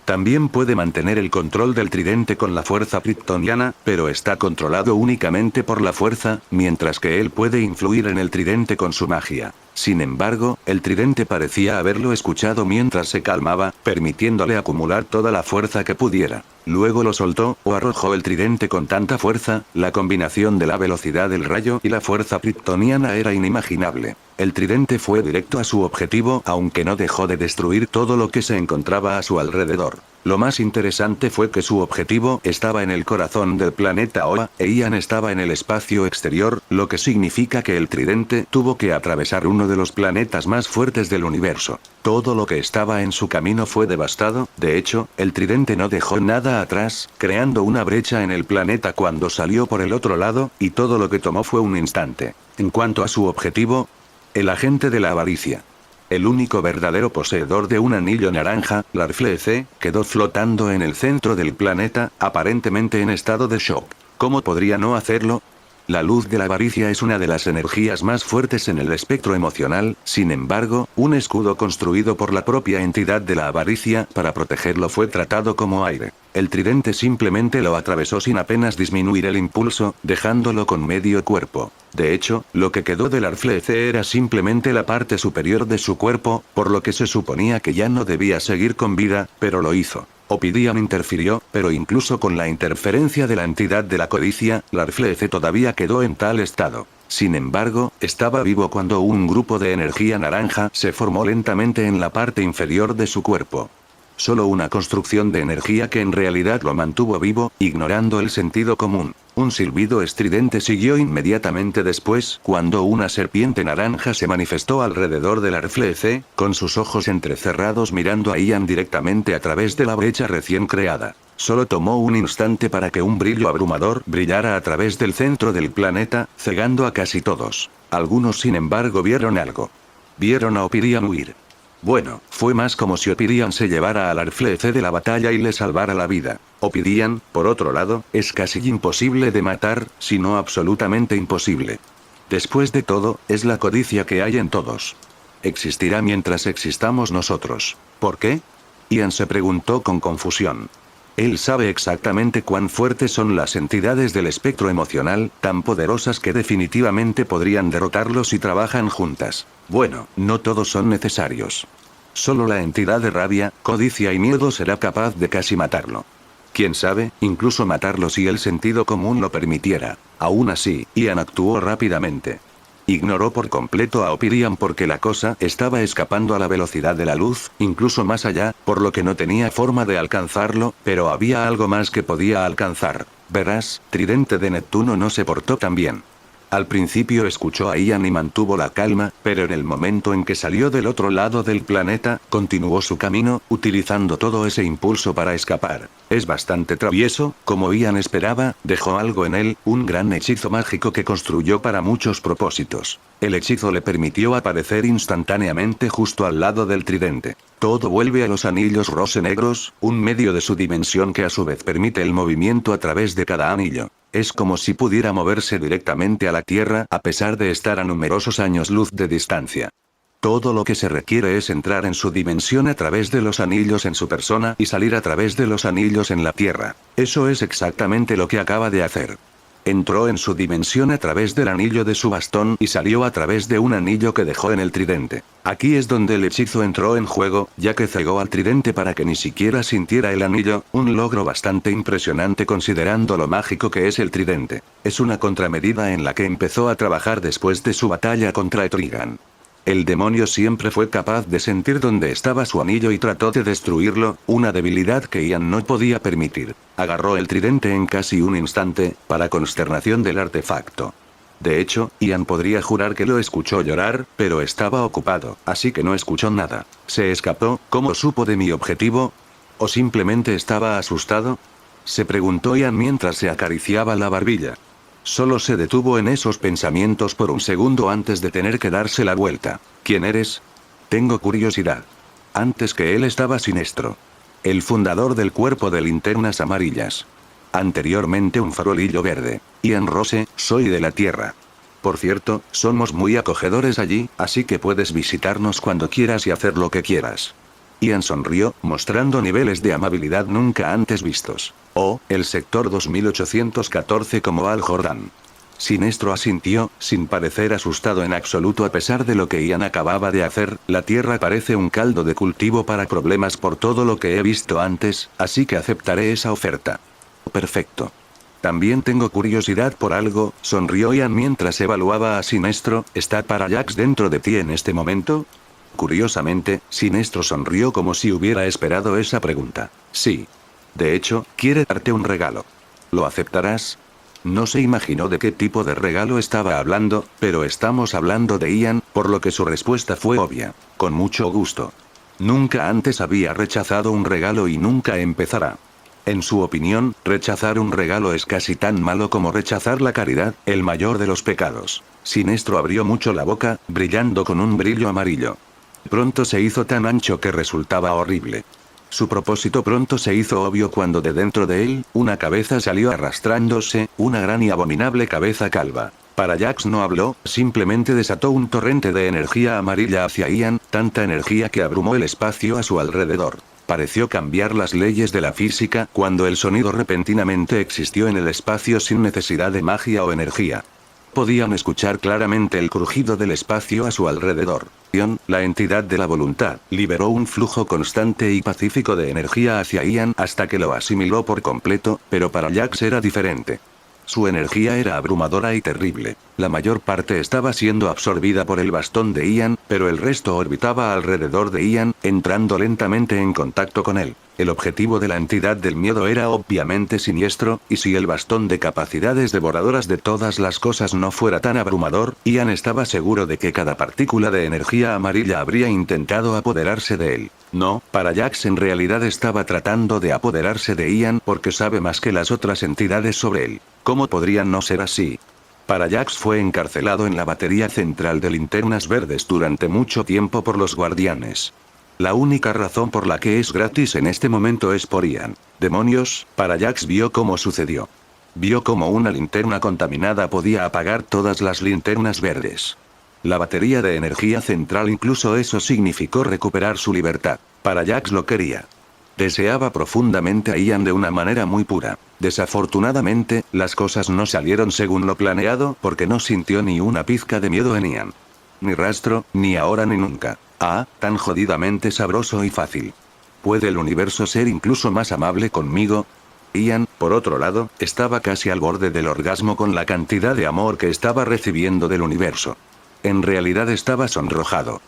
También puede mantener el control del tridente con la fuerza kryptoniana, pero está controlado únicamente por la fuerza, mientras que él puede influir en el tridente con su magia. Sin embargo, el tridente parecía haberlo escuchado mientras se calmaba, permitiéndole acumular toda la fuerza que pudiera. Luego lo soltó, o arrojó el tridente con tanta fuerza, la combinación de la velocidad del rayo y la fuerza kryptoniana era inimaginable. El tridente fue directo a su objetivo, aunque no dejó de destruir todo lo que se encontraba a su alrededor. Lo más interesante fue que su objetivo estaba en el corazón del planeta Oa, e Ian estaba en el espacio exterior, lo que significa que el tridente tuvo que atravesar uno de los planetas más fuertes del universo. Todo lo que estaba en su camino fue devastado, de hecho, el tridente no dejó nada atrás, creando una brecha en el planeta cuando salió por el otro lado, y todo lo que tomó fue un instante. En cuanto a su objetivo, el agente de la avaricia. El único verdadero poseedor de un anillo naranja, Larfleeze, quedó flotando en el centro del planeta, aparentemente en estado de shock. ¿Cómo podría no hacerlo? La luz de la avaricia es una de las energías más fuertes en el espectro emocional, sin embargo, un escudo construido por la propia entidad de la avaricia para protegerlo fue tratado como aire. El tridente simplemente lo atravesó sin apenas disminuir el impulso, dejándolo con medio cuerpo. De hecho, lo que quedó del Larfleeze era simplemente la parte superior de su cuerpo, por lo que se suponía que ya no debía seguir con vida, pero lo hizo. Ophidian interfirió, pero incluso con la interferencia de la entidad de la codicia, Larfleeze todavía quedó en tal estado. Sin embargo, estaba vivo cuando un grupo de energía naranja se formó lentamente en la parte inferior de su cuerpo. Solo una construcción de energía que en realidad lo mantuvo vivo, ignorando el sentido común. Un silbido estridente siguió inmediatamente después, cuando una serpiente naranja se manifestó alrededor del Larfleeze, con sus ojos entrecerrados mirando a Ian directamente a través de la brecha recién creada. Solo tomó un instante para que un brillo abrumador brillara a través del centro del planeta, cegando a casi todos. Algunos sin embargo vieron algo. Vieron a Ophidian huir. Bueno, fue más como si Ophidian se llevara al Larfleeze de la batalla y le salvara la vida. Ophidian, por otro lado, es casi imposible de matar, si no absolutamente imposible. Después de todo, es la codicia que hay en todos. Existirá mientras existamos nosotros. ¿Por qué? Ian se preguntó con confusión. Él sabe exactamente cuán fuertes son las entidades del espectro emocional, tan poderosas que definitivamente podrían derrotarlo si trabajan juntas. Bueno, no todos son necesarios. Solo la entidad de rabia, codicia y miedo será capaz de casi matarlo. Quién sabe, incluso matarlo si el sentido común lo permitiera. Aún así, Ian actuó rápidamente. Ignoró por completo a Ophidian porque la cosa estaba escapando a la velocidad de la luz, incluso más allá, por lo que no tenía forma de alcanzarlo, pero había algo más que podía alcanzar. Verás, Tridente de Neptuno no se portó tan bien. Al principio escuchó a Ian y mantuvo la calma, pero en el momento en que salió del otro lado del planeta, continuó su camino, utilizando todo ese impulso para escapar. Es bastante travieso, como Ian esperaba, dejó algo en él, un gran hechizo mágico que construyó para muchos propósitos. El hechizo le permitió aparecer instantáneamente justo al lado del tridente. Todo vuelve a los anillos rosenegros, un medio de su dimensión que a su vez permite el movimiento a través de cada anillo. Es como si pudiera moverse directamente a la Tierra a pesar de estar a numerosos años luz de distancia. Todo lo que se requiere es entrar en su dimensión a través de los anillos en su persona y salir a través de los anillos en la Tierra. Eso es exactamente lo que acaba de hacer. Entró en su dimensión a través del anillo de su bastón y salió a través de un anillo que dejó en el tridente. Aquí es donde el hechizo entró en juego, ya que cegó al tridente para que ni siquiera sintiera el anillo, un logro bastante impresionante considerando lo mágico que es el tridente. Es una contramedida en la que empezó a trabajar después de su batalla contra Etrigan. El demonio siempre fue capaz de sentir dónde estaba su anillo y trató de destruirlo, una debilidad que Ian no podía permitir. Agarró el tridente en casi un instante, para consternación del artefacto. De hecho, Ian podría jurar que lo escuchó llorar, pero estaba ocupado, así que no escuchó nada. ¿Se escapó? ¿Cómo supo de mi objetivo? ¿O simplemente estaba asustado? Se preguntó Ian mientras se acariciaba la barbilla. Solo se detuvo en esos pensamientos por un segundo antes de tener que darse la vuelta. ¿Quién eres? Tengo curiosidad. Antes que él estaba Sinestro. El fundador del cuerpo de linternas amarillas. Anteriormente un farolillo verde. Ian Rose, soy de la Tierra. Por cierto, somos muy acogedores allí, así que puedes visitarnos cuando quieras y hacer lo que quieras. Ian sonrió, mostrando niveles de amabilidad nunca antes vistos. Oh, el sector 2814 como Al Jordan. Sinestro asintió, sin parecer asustado en absoluto a pesar de lo que Ian acababa de hacer. La Tierra parece un caldo de cultivo para problemas por todo lo que he visto antes, así que aceptaré esa oferta. Perfecto. También tengo curiosidad por algo, sonrió Ian mientras evaluaba a Sinestro. ¿Está Parallax dentro de ti en este momento? Curiosamente, Sinestro sonrió como si hubiera esperado esa pregunta. Sí. De hecho, quiere darte un regalo. ¿Lo aceptarás? No se imaginó de qué tipo de regalo estaba hablando, pero estamos hablando de Ian, por lo que su respuesta fue obvia. Con mucho gusto. Nunca antes había rechazado un regalo y nunca empezará. En su opinión, rechazar un regalo es casi tan malo como rechazar la caridad, el mayor de los pecados. Sinestro abrió mucho la boca, brillando con un brillo amarillo. Pronto se hizo tan ancho que resultaba horrible. Su propósito pronto se hizo obvio cuando de dentro de él, una cabeza salió arrastrándose, una gran y abominable cabeza calva. Parallax no habló, simplemente desató un torrente de energía amarilla hacia Ian, tanta energía que abrumó el espacio a su alrededor. Pareció cambiar las leyes de la física cuando el sonido repentinamente existió en el espacio sin necesidad de magia o energía. Podían escuchar claramente el crujido del espacio a su alrededor. Ian, la entidad de la voluntad, liberó un flujo constante y pacífico de energía hacia Ian hasta que lo asimiló por completo, pero para Jax era diferente. Su energía era abrumadora y terrible. La mayor parte estaba siendo absorbida por el bastón de Ian, pero el resto orbitaba alrededor de Ian, entrando lentamente en contacto con él. El objetivo de la entidad del miedo era obviamente siniestro, y si el bastón de capacidades devoradoras de todas las cosas no fuera tan abrumador, Ian estaba seguro de que cada partícula de energía amarilla habría intentado apoderarse de él. No, Parallax en realidad estaba tratando de apoderarse de Ian porque sabe más que las otras entidades sobre él. ¿Cómo podrían no ser así? Parallax fue encarcelado en la batería central de linternas verdes durante mucho tiempo por los guardianes. La única razón por la que es gratis en este momento es por Ian. Demonios, Parallax vio cómo sucedió. Vio cómo una linterna contaminada podía apagar todas las linternas verdes. La batería de energía central, incluso eso significó recuperar su libertad. Parallax lo quería. Deseaba profundamente a Ian de una manera muy pura. Desafortunadamente, las cosas no salieron según lo planeado porque no sintió ni una pizca de miedo en Ian. Ni rastro, ni ahora ni nunca. Ah, tan jodidamente sabroso y fácil. ¿Puede el universo ser incluso más amable conmigo? Ian, por otro lado, estaba casi al borde del orgasmo con la cantidad de amor que estaba recibiendo del universo. En realidad estaba sonrojado.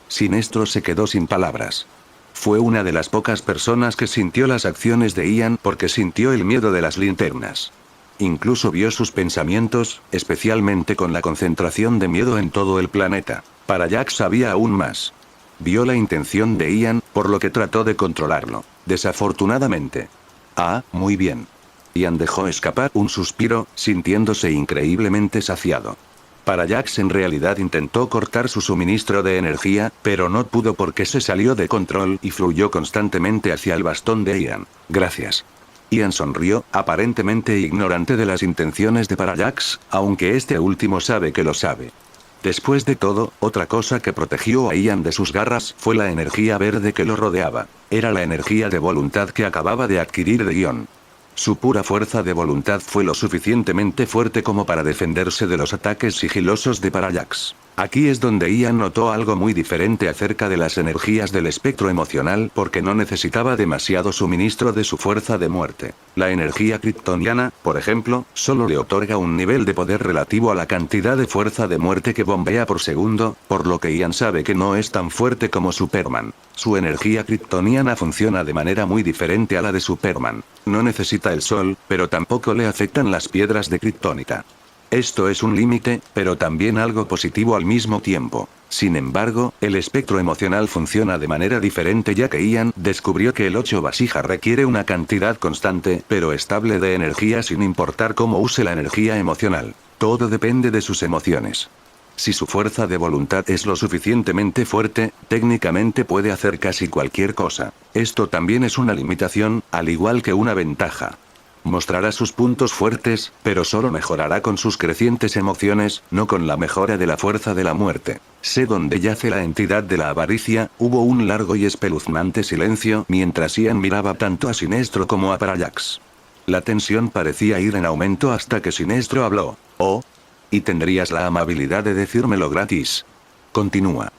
Sinestro se quedó sin palabras. Fue una de las pocas personas que sintió las acciones de Ian porque sintió el miedo de las linternas. Incluso vio sus pensamientos, especialmente con la concentración de miedo en todo el planeta. Parallax sabía aún más. Vio la intención de Ian, por lo que trató de controlarlo. Desafortunadamente. Ah, muy bien. Ian dejó escapar un suspiro, sintiéndose increíblemente saciado. Parallax en realidad intentó cortar su suministro de energía, pero no pudo porque se salió de control y fluyó constantemente hacia el bastón de Ian. Gracias. Ian sonrió, aparentemente ignorante de las intenciones de Parallax, aunque este último sabe que lo sabe. Después de todo, otra cosa que protegió a Ian de sus garras fue la energía verde que lo rodeaba. Era la energía de voluntad que acababa de adquirir de Ion. Su pura fuerza de voluntad fue lo suficientemente fuerte como para defenderse de los ataques sigilosos de Parallax. Aquí es donde Ian notó algo muy diferente acerca de las energías del espectro emocional porque no necesitaba demasiado suministro de su fuerza de muerte. La energía kryptoniana, por ejemplo, solo le otorga un nivel de poder relativo a la cantidad de fuerza de muerte que bombea por segundo, por lo que Ian sabe que no es tan fuerte como Superman. Su energía kryptoniana funciona de manera muy diferente a la de Superman. No necesita el sol, pero tampoco le afectan las piedras de kriptonita. Esto es un límite, pero también algo positivo al mismo tiempo. Sin embargo, el espectro emocional funciona de manera diferente ya que Ian descubrió que el 8 vasija requiere una cantidad constante, pero estable de energía sin importar cómo use la energía emocional. Todo depende de sus emociones. Si su fuerza de voluntad es lo suficientemente fuerte, técnicamente puede hacer casi cualquier cosa. Esto también es una limitación, al igual que una ventaja. Mostrará sus puntos fuertes, pero solo mejorará con sus crecientes emociones, no con la mejora de la fuerza de la muerte. Sé dónde yace la entidad de la avaricia. Hubo un largo y espeluznante silencio mientras Ian miraba tanto a Sinestro como a Parallax. La tensión parecía ir en aumento hasta que Sinestro habló. Oh. ¿Y tendrías la amabilidad de decírmelo gratis? Continúa.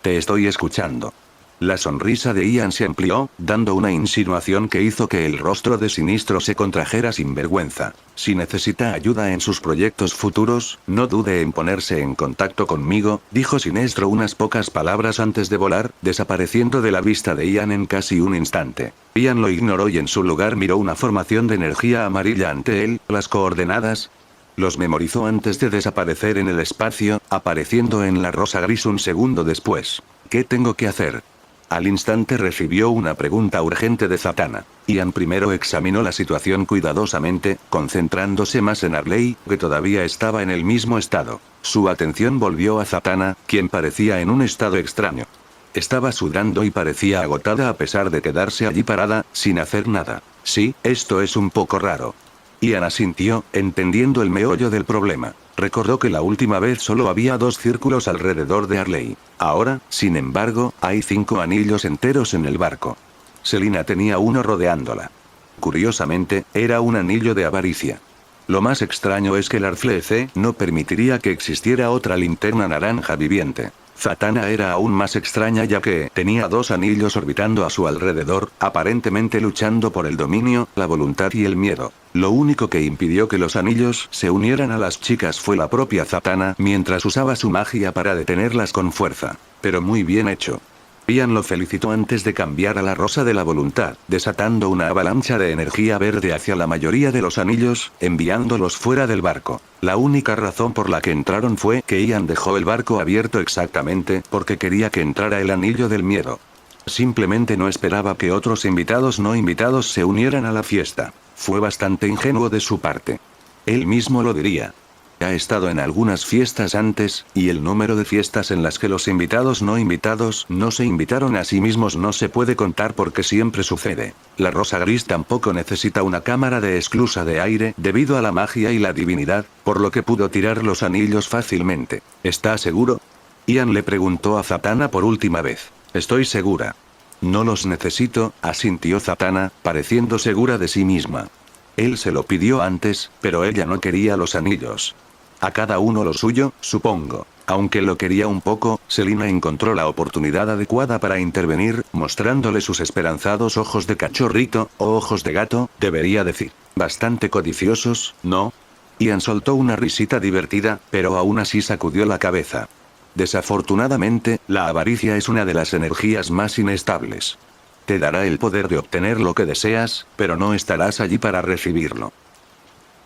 Te estoy escuchando. La sonrisa de Ian se amplió, dando una insinuación que hizo que el rostro de Sinistro se contrajera sin vergüenza. Si necesita ayuda en sus proyectos futuros, no dude en ponerse en contacto conmigo, dijo Sinestro unas pocas palabras antes de volar, desapareciendo de la vista de Ian en casi un instante. Ian lo ignoró y en su lugar miró una formación de energía amarilla ante él. Las coordenadas. Los memorizó antes de desaparecer en el espacio, apareciendo en la rosa gris un segundo después. ¿Qué tengo que hacer? Al instante recibió una pregunta urgente de Zatanna. Ian primero examinó la situación cuidadosamente, concentrándose más en Arley, que todavía estaba en el mismo estado. Su atención volvió a Zatanna, quien parecía en un estado extraño. Estaba sudando y parecía agotada a pesar de quedarse allí parada, sin hacer nada. Sí, esto es un poco raro. Ian asintió, entendiendo el meollo del problema. Recordó que la última vez solo había 2 círculos alrededor de Arley. Ahora, sin embargo, hay 5 anillos enteros en el barco. Selina tenía uno rodeándola. Curiosamente, era un anillo de avaricia. Lo más extraño es que el Arflece no permitiría que existiera otra linterna naranja viviente. Zatanna era aún más extraña ya que tenía 2 anillos orbitando a su alrededor, aparentemente luchando por el dominio, la voluntad y el miedo. Lo único que impidió que los anillos se unieran a las chicas fue la propia Zatanna mientras usaba su magia para detenerlas con fuerza. Pero muy bien hecho. Ian lo felicitó antes de cambiar a la rosa de la voluntad, desatando una avalancha de energía verde hacia la mayoría de los anillos, enviándolos fuera del barco. La única razón por la que entraron fue que Ian dejó el barco abierto exactamente porque quería que entrara el anillo del miedo. Simplemente no esperaba que otros invitados no invitados se unieran a la fiesta. Fue bastante ingenuo de su parte. Él mismo lo diría. Ha estado en algunas fiestas antes, y el número de fiestas en las que los invitados no se invitaron a sí mismos no se puede contar porque siempre sucede. La rosa gris tampoco necesita una cámara de esclusa de aire debido a la magia y la divinidad, por lo que pudo tirar los anillos fácilmente. ¿Está seguro? Ian le preguntó a Zatanna por última vez. Estoy segura. No los necesito, asintió Zatanna, pareciendo segura de sí misma. Él se lo pidió antes, pero ella no quería los anillos. A cada uno lo suyo, supongo. Aunque lo quería un poco, Selina encontró la oportunidad adecuada para intervenir, mostrándole sus esperanzados ojos de cachorrito, o ojos de gato, debería decir. Bastante codiciosos, ¿no? Ian soltó una risita divertida, pero aún así sacudió la cabeza. Desafortunadamente, la avaricia es una de las energías más inestables. Te dará el poder de obtener lo que deseas, pero no estarás allí para recibirlo.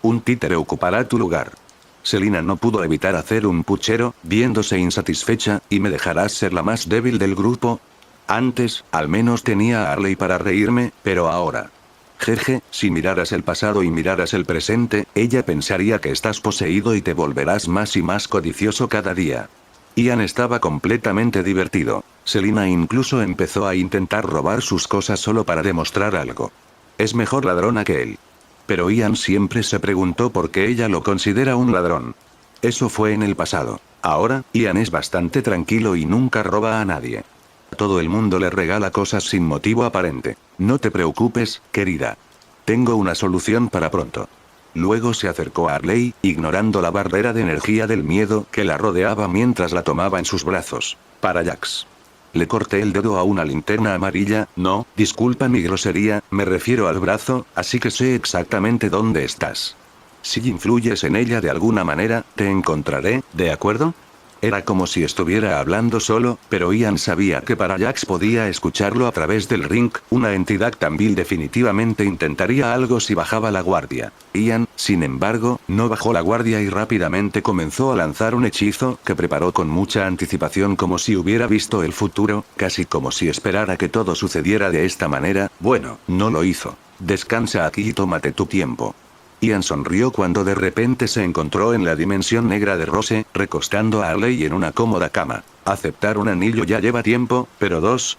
un títere ocupará tu lugar. Selina no pudo evitar hacer un puchero, viéndose insatisfecha, ¿y me dejarás ser la más débil del grupo? Antes, al menos tenía a Arley para reírme, pero ahora... Jeje, si miraras el pasado y miraras el presente, ella pensaría que estás poseído y te volverás más y más codicioso cada día. Ian estaba completamente divertido. Selina incluso empezó a intentar robar sus cosas solo para demostrar algo. Es mejor ladrona que él. Pero Ian siempre se preguntó por qué ella lo considera un ladrón. Eso fue en el pasado. Ahora, Ian es bastante tranquilo y nunca roba a nadie. Todo el mundo le regala cosas sin motivo aparente. No te preocupes, querida. Tengo una solución para pronto. Luego se acercó a Arley, ignorando la barrera de energía del miedo que la rodeaba mientras la tomaba en sus brazos. Para Jax. Le corté el dedo a una linterna amarilla, no, disculpa mi grosería, me refiero al brazo, así que sé exactamente dónde estás. Si influyes en ella de alguna manera, te encontraré, ¿de acuerdo? Era como si estuviera hablando solo, pero Ian sabía que para Jax podía escucharlo a través del ring, una entidad tan vil definitivamente intentaría algo si bajaba la guardia. Ian, sin embargo, no bajó la guardia y rápidamente comenzó a lanzar un hechizo que preparó con mucha anticipación como si hubiera visto el futuro, casi como si esperara que todo sucediera de esta manera. Bueno, no lo hizo. Descansa aquí y tómate tu tiempo. Ian sonrió cuando de repente se encontró en la dimensión negra de Rose, recostando a Arley en una cómoda cama. Aceptar un anillo ya lleva tiempo, pero dos...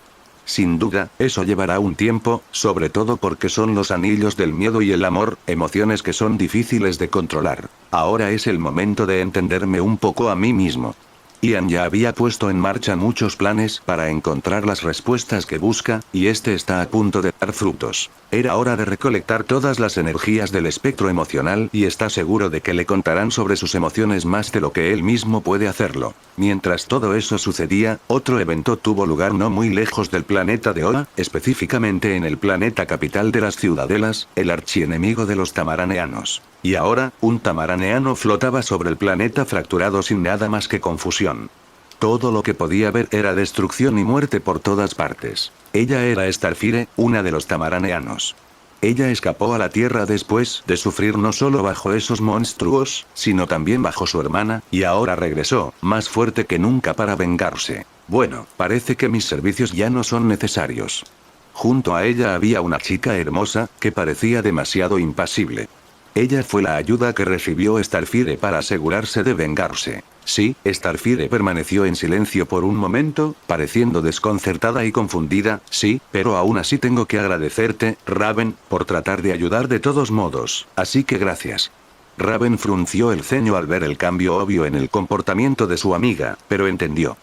Sin duda, eso llevará un tiempo, sobre todo porque son los anillos del miedo y el amor, emociones que son difíciles de controlar. Ahora es el momento de entenderme un poco a mí mismo. Ian ya había puesto en marcha muchos planes para encontrar las respuestas que busca, y este está a punto de dar frutos. Era hora de recolectar todas las energías del espectro emocional y está seguro de que le contarán sobre sus emociones más de lo que él mismo puede hacerlo. Mientras todo eso sucedía, otro evento tuvo lugar no muy lejos del planeta de Oa, específicamente en el planeta capital de las ciudadelas, el archienemigo de los tamaraneanos. Y ahora, un tamaraneano flotaba sobre el planeta fracturado sin nada más que confusión. Todo lo que podía ver era destrucción y muerte por todas partes. Ella era Starfire, una de los tamaraneanos. Ella escapó a la Tierra después de sufrir no solo bajo esos monstruos, sino también bajo su hermana, y ahora regresó, más fuerte que nunca para vengarse. Bueno, parece que mis servicios ya no son necesarios. Junto a ella había una chica hermosa, que parecía demasiado impasible. Ella fue la ayuda que recibió Starfire para asegurarse de vengarse. Sí, Starfire permaneció en silencio por un momento, pareciendo desconcertada y confundida. Sí, pero aún así tengo que agradecerte, Raven, por tratar de ayudar de todos modos, así que gracias. Raven frunció el ceño al ver el cambio obvio en el comportamiento de su amiga, pero entendió.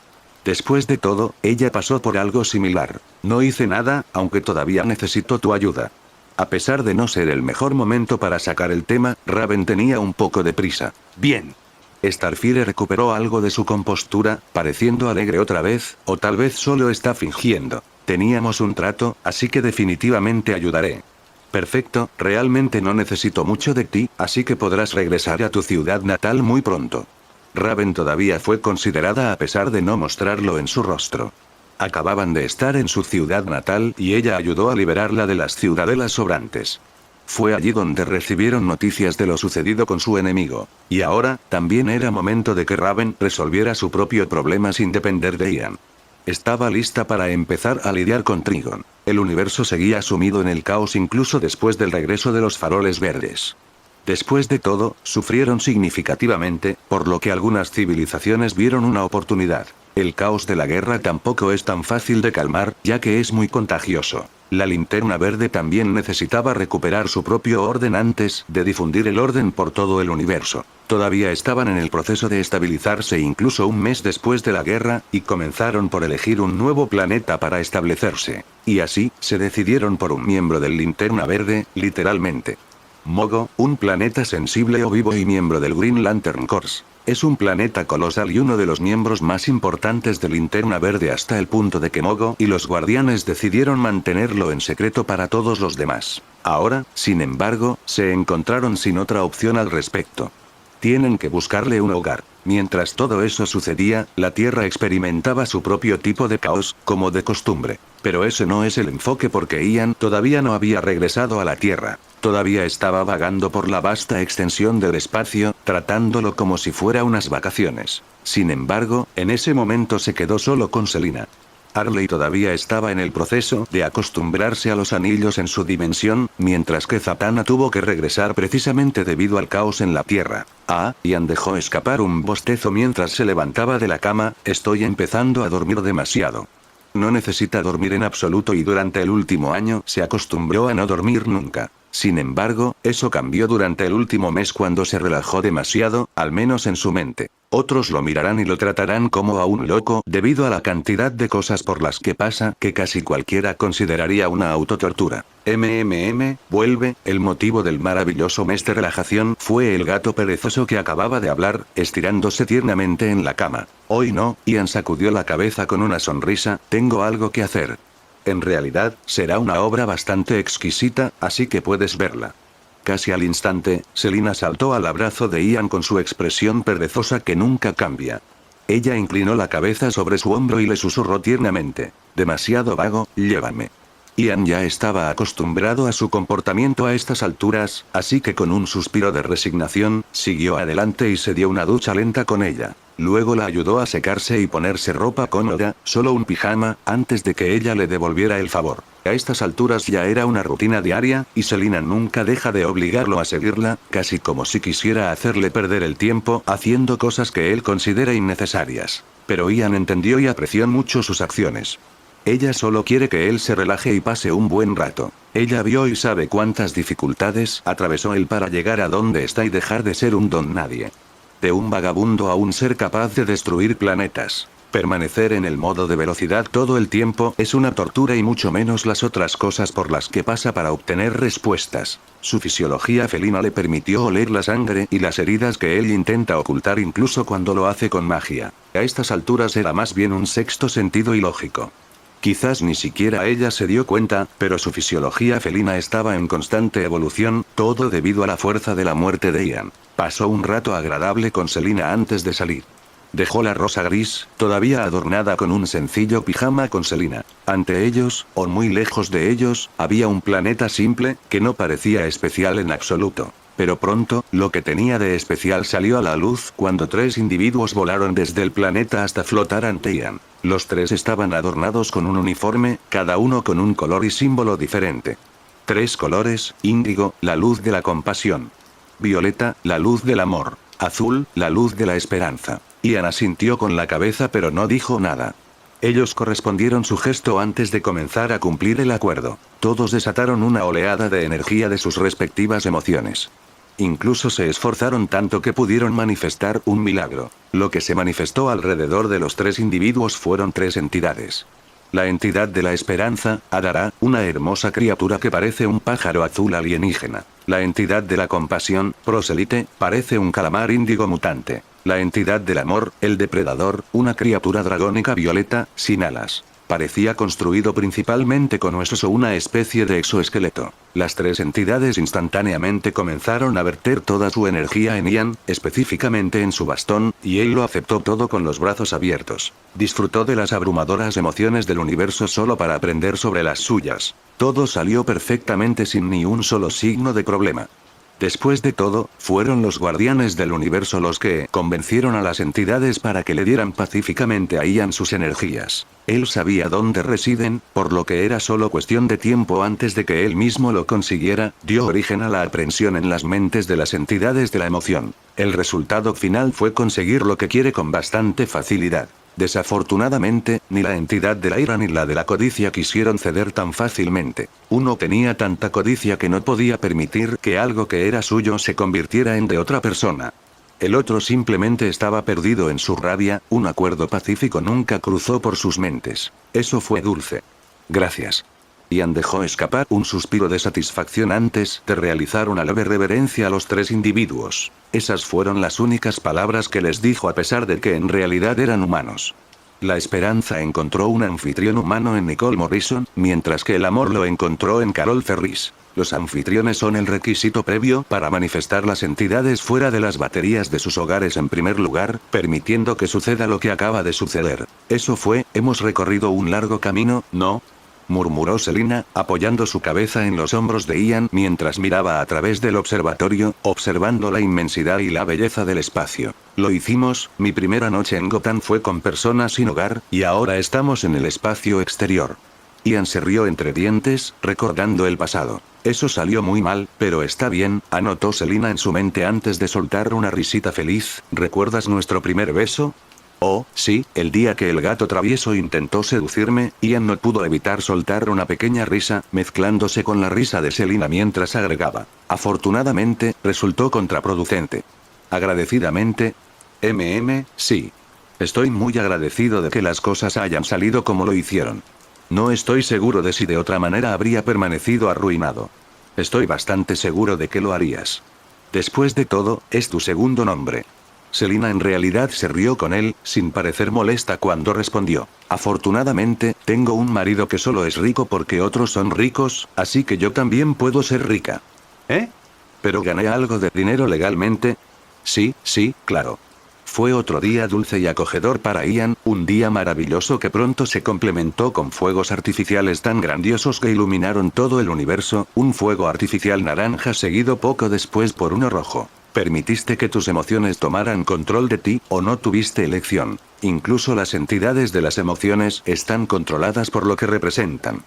Después de todo, ella pasó por algo similar. No hice nada, aunque todavía necesito tu ayuda. A pesar de no ser el mejor momento para sacar el tema, Raven tenía un poco de prisa. Bien. Starfire recuperó algo de su compostura, pareciendo alegre otra vez, o tal vez solo está fingiendo. Teníamos un trato, así que definitivamente ayudaré. Perfecto, realmente no necesito mucho de ti, así que podrás regresar a tu ciudad natal muy pronto. Raven todavía fue considerada a pesar de no mostrarlo en su rostro. Acababan de estar en su ciudad natal y ella ayudó a liberarla de las ciudadelas sobrantes. Fue allí donde recibieron noticias de lo sucedido con su enemigo. Y ahora, también era momento de que Raven resolviera su propio problema sin depender de Ian. Estaba lista para empezar a lidiar con Trigon. El universo seguía sumido en el caos incluso después del regreso de los faroles verdes. Después de todo, sufrieron significativamente, por lo que algunas civilizaciones vieron una oportunidad. El caos de la guerra tampoco es tan fácil de calmar, ya que es muy contagioso. La linterna verde también necesitaba recuperar su propio orden antes de difundir el orden por todo el universo. Todavía estaban en el proceso de estabilizarse incluso un mes después de la guerra, y comenzaron por elegir un nuevo planeta para establecerse. Y así, se decidieron por un miembro del Linterna Verde, literalmente. Mogo, un planeta sensible o vivo y miembro del Green Lantern Corps. Es un planeta colosal y uno de los miembros más importantes de Linterna Verde hasta el punto de que Mogo y los Guardianes decidieron mantenerlo en secreto para todos los demás. Ahora, sin embargo, se encontraron sin otra opción al respecto. Tienen que buscarle un hogar. Mientras todo eso sucedía, la Tierra experimentaba su propio tipo de caos, como de costumbre. Pero ese no es el enfoque porque Ian todavía no había regresado a la Tierra. Todavía estaba vagando por la vasta extensión del espacio, tratándolo como si fuera unas vacaciones. Sin embargo, en ese momento se quedó solo con Selina. Harley todavía estaba en el proceso de acostumbrarse a los anillos en su dimensión, mientras que Zatanna tuvo que regresar precisamente debido al caos en la Tierra. Ian dejó escapar un bostezo mientras se levantaba de la cama. Estoy empezando a dormir demasiado. No necesita dormir en absoluto y durante el último año se acostumbró a no dormir nunca. Sin embargo, eso cambió durante el último mes cuando se relajó demasiado, al menos en su mente. Otros lo mirarán y lo tratarán como a un loco debido a la cantidad de cosas por las que pasa que casi cualquiera consideraría una autotortura. Vuelve, el motivo del maravilloso mes de relajación fue el gato perezoso que acababa de hablar, estirándose tiernamente en la cama. Hoy no, Ian sacudió la cabeza con una sonrisa, tengo algo que hacer. En realidad, será una obra bastante exquisita, así que puedes verla. Casi al instante, Selina saltó al abrazo de Ian con su expresión perezosa que nunca cambia. Ella inclinó la cabeza sobre su hombro y le susurró tiernamente. Demasiado vago, llévame. Ian ya estaba acostumbrado a su comportamiento a estas alturas, así que con un suspiro de resignación, siguió adelante y se dio una ducha lenta con ella. Luego la ayudó a secarse y ponerse ropa cómoda, solo un pijama, antes de que ella le devolviera el favor. A estas alturas ya era una rutina diaria, y Selina nunca deja de obligarlo a seguirla, casi como si quisiera hacerle perder el tiempo, haciendo cosas que él considera innecesarias. Pero Ian entendió y apreció mucho sus acciones. Ella solo quiere que él se relaje y pase un buen rato. Ella vio y sabe cuántas dificultades atravesó él para llegar a donde está y dejar de ser un don nadie. De un vagabundo a un ser capaz de destruir planetas. Permanecer en el modo de velocidad todo el tiempo es una tortura y mucho menos las otras cosas por las que pasa para obtener respuestas. Su fisiología felina le permitió oler la sangre y las heridas que él intenta ocultar incluso cuando lo hace con magia. A estas alturas era más bien un sexto sentido ilógico. Quizás ni siquiera ella se dio cuenta, pero su fisiología felina estaba en constante evolución, todo debido a la fuerza de la muerte de Ian. Pasó un rato agradable con Selina antes de salir. Dejó la rosa gris, todavía adornada con un sencillo pijama con Selina. Ante ellos, o muy lejos de ellos, había un planeta simple, que no parecía especial en absoluto. Pero pronto, lo que tenía de especial salió a la luz cuando 3 individuos volaron desde el planeta hasta flotar ante Ian. Los 3 estaban adornados con un uniforme, cada uno con un color y símbolo diferente. 3 colores: índigo, la luz de la compasión; violeta, la luz del amor; azul, la luz de la esperanza. Ian asintió con la cabeza pero no dijo nada. Ellos correspondieron su gesto antes de comenzar a cumplir el acuerdo. Todos desataron una oleada de energía de sus respectivas emociones. Incluso se esforzaron tanto que pudieron manifestar un milagro. Lo que se manifestó alrededor de los 3 individuos fueron 3 entidades. La entidad de la esperanza, Adara, una hermosa criatura que parece un pájaro azul alienígena. La entidad de la compasión, Proselite, parece un calamar índigo mutante. La entidad del amor, el depredador, una criatura dragónica violeta, sin alas. Parecía construido principalmente con huesos o una especie de exoesqueleto. Las 3 entidades instantáneamente comenzaron a verter toda su energía en Ian, específicamente en su bastón, y él lo aceptó todo con los brazos abiertos. Disfrutó de las abrumadoras emociones del universo solo para aprender sobre las suyas. Todo salió perfectamente sin ni un solo signo de problema. Después de todo, fueron los guardianes del universo los que convencieron a las entidades para que le dieran pacíficamente a Ian sus energías. Él sabía dónde residen, por lo que era solo cuestión de tiempo antes de que él mismo lo consiguiera. Dio origen a la aprensión en las mentes de las entidades de la emoción. El resultado final fue conseguir lo que quiere con bastante facilidad. Desafortunadamente, ni la entidad de la ira ni la de la codicia quisieron ceder tan fácilmente. Uno tenía tanta codicia que no podía permitir que algo que era suyo se convirtiera en de otra persona. El otro simplemente estaba perdido en su rabia. Un acuerdo pacífico nunca cruzó por sus mentes. Eso fue dulce. Gracias. Ian dejó escapar un suspiro de satisfacción antes de realizar una leve reverencia a los 3 individuos. Esas fueron las únicas palabras que les dijo a pesar de que en realidad eran humanos. La esperanza encontró un anfitrión humano en Nicole Morrison, mientras que el amor lo encontró en Carol Ferris. Los anfitriones son el requisito previo para manifestar las entidades fuera de las baterías de sus hogares en primer lugar, permitiendo que suceda lo que acaba de suceder. Eso fue, hemos recorrido un largo camino, ¿no?, murmuró Selina, apoyando su cabeza en los hombros de Ian mientras miraba a través del observatorio, observando la inmensidad y la belleza del espacio. Lo hicimos, mi primera noche en Gotham fue con personas sin hogar, y ahora estamos en el espacio exterior. Ian se rió entre dientes, recordando el pasado. Eso salió muy mal, pero está bien, anotó Selina en su mente antes de soltar una risita feliz. ¿Recuerdas nuestro primer beso? Oh, sí, el día que el gato travieso intentó seducirme, Ian no pudo evitar soltar una pequeña risa, mezclándose con la risa de Selina mientras agregaba. Afortunadamente, resultó contraproducente. Agradecidamente. Sí. Estoy muy agradecido de que las cosas hayan salido como lo hicieron. No estoy seguro de si de otra manera habría permanecido arruinado. Estoy bastante seguro de que lo harías. Después de todo, es tu segundo nombre. Selina en realidad se rió con él, sin parecer molesta cuando respondió. Afortunadamente, tengo un marido que solo es rico porque otros son ricos, así que yo también puedo ser rica. ¿Eh? ¿Pero gané algo de dinero legalmente? Sí, claro. Fue otro día dulce y acogedor para Ian, un día maravilloso que pronto se complementó con fuegos artificiales tan grandiosos que iluminaron todo el universo, un fuego artificial naranja seguido poco después por uno rojo. Permitiste que tus emociones tomaran control de ti, o no tuviste elección. Incluso las entidades de las emociones están controladas por lo que representan.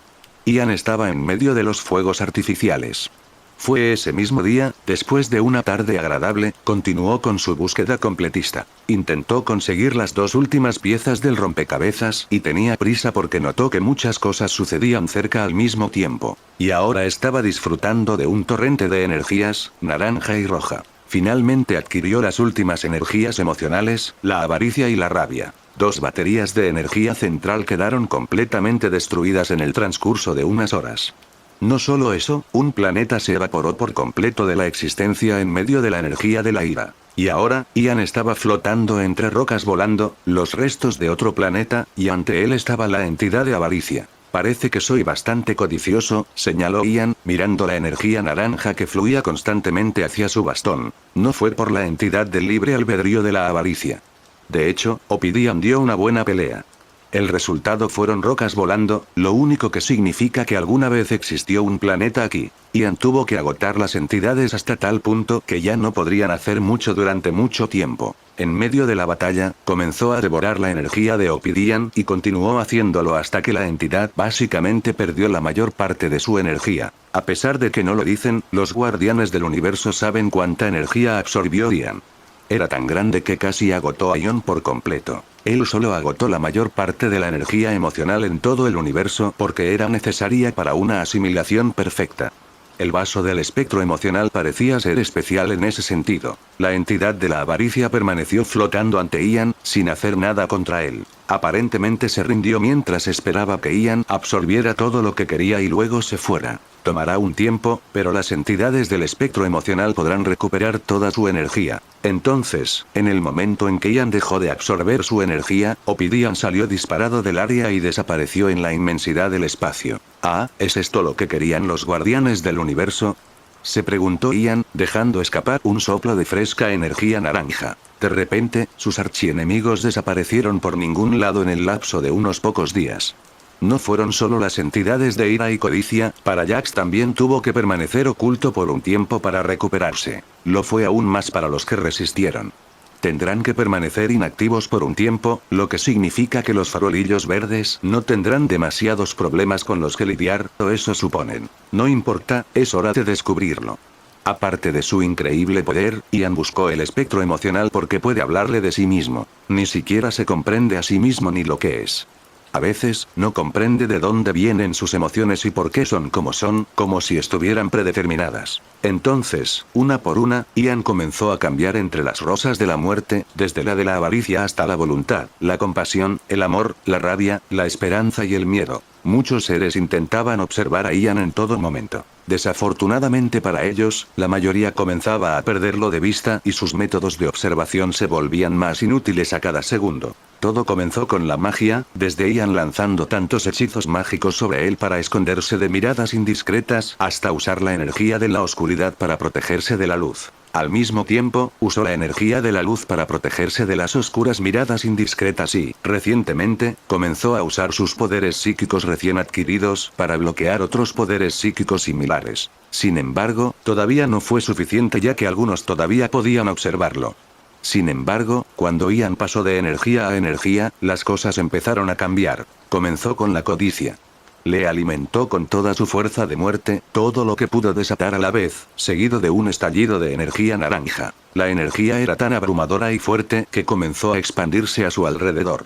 Ian estaba en medio de los fuegos artificiales. Fue ese mismo día, después de una tarde agradable, continuó con su búsqueda completista. Intentó conseguir las dos últimas piezas del rompecabezas, y tenía prisa porque notó que muchas cosas sucedían cerca al mismo tiempo. Y ahora estaba disfrutando de un torrente de energías, naranja y roja. Finalmente adquirió las últimas energías emocionales, la avaricia y la rabia. 2 baterías de energía central quedaron completamente destruidas en el transcurso de unas horas. No solo eso, un planeta se evaporó por completo de la existencia en medio de la energía de la ira. Y ahora, Ian estaba flotando entre rocas volando, los restos de otro planeta, y ante él estaba la entidad de avaricia. Parece que soy bastante codicioso, señaló Ian, mirando la energía naranja que fluía constantemente hacia su bastón. No fue por la entidad del libre albedrío de la avaricia. De hecho, Ophidian dio una buena pelea. El resultado fueron rocas volando, lo único que significa que alguna vez existió un planeta aquí. Ian tuvo que agotar las entidades hasta tal punto que ya no podrían hacer mucho durante mucho tiempo. En medio de la batalla, comenzó a devorar la energía de Ophidian y continuó haciéndolo hasta que la entidad básicamente perdió la mayor parte de su energía. A pesar de que no lo dicen, los guardianes del universo saben cuánta energía absorbió Ian. Era tan grande que casi agotó a Ion por completo. Él solo agotó la mayor parte de la energía emocional en todo el universo porque era necesaria para una asimilación perfecta. El vaso del espectro emocional parecía ser especial en ese sentido. La entidad de la avaricia permaneció flotando ante Ian, sin hacer nada contra él. Aparentemente se rindió mientras esperaba que Ian absorbiera todo lo que quería y luego se fuera. Tomará un tiempo, pero las entidades del espectro emocional podrán recuperar toda su energía. Entonces, en el momento en que Ian dejó de absorber su energía, Ophidian salió disparado del área y desapareció en la inmensidad del espacio. Ah, ¿es esto lo que querían los guardianes del universo?, se preguntó Ian, dejando escapar un soplo de fresca energía naranja. De repente, sus archienemigos desaparecieron por ningún lado en el lapso de unos pocos días. No fueron solo las entidades de ira y codicia, para Jax también tuvo que permanecer oculto por un tiempo para recuperarse. Lo fue aún más para los que resistieron. Tendrán que permanecer inactivos por un tiempo, lo que significa que los farolillos verdes no tendrán demasiados problemas con los que lidiar, o eso suponen. No importa, es hora de descubrirlo. Aparte de su increíble poder, Ian buscó el espectro emocional porque puede hablarle de sí mismo. Ni siquiera se comprende a sí mismo ni lo que es. A veces, no comprende de dónde vienen sus emociones y por qué son, como si estuvieran predeterminadas. Entonces, una por una, Ian comenzó a cambiar entre las rosas de la muerte, desde la de la avaricia hasta la voluntad, la compasión, el amor, la rabia, la esperanza y el miedo. Muchos seres intentaban observar a Ian en todo momento. Desafortunadamente para ellos, la mayoría comenzaba a perderlo de vista y sus métodos de observación se volvían más inútiles a cada segundo. Todo comenzó con la magia, desde Ian lanzando tantos hechizos mágicos sobre él para esconderse de miradas indiscretas, hasta usar la energía de la oscuridad para protegerse de la luz. Al mismo tiempo, usó la energía de la luz para protegerse de las oscuras miradas indiscretas y, recientemente, comenzó a usar sus poderes psíquicos recién adquiridos para bloquear otros poderes psíquicos similares. Sin embargo, todavía no fue suficiente ya que algunos todavía podían observarlo. Sin embargo, cuando Ian pasó de energía a energía, las cosas empezaron a cambiar. Comenzó con la codicia. Le alimentó con toda su fuerza de muerte, todo lo que pudo desatar a la vez, seguido de un estallido de energía naranja. La energía era tan abrumadora y fuerte que comenzó a expandirse a su alrededor.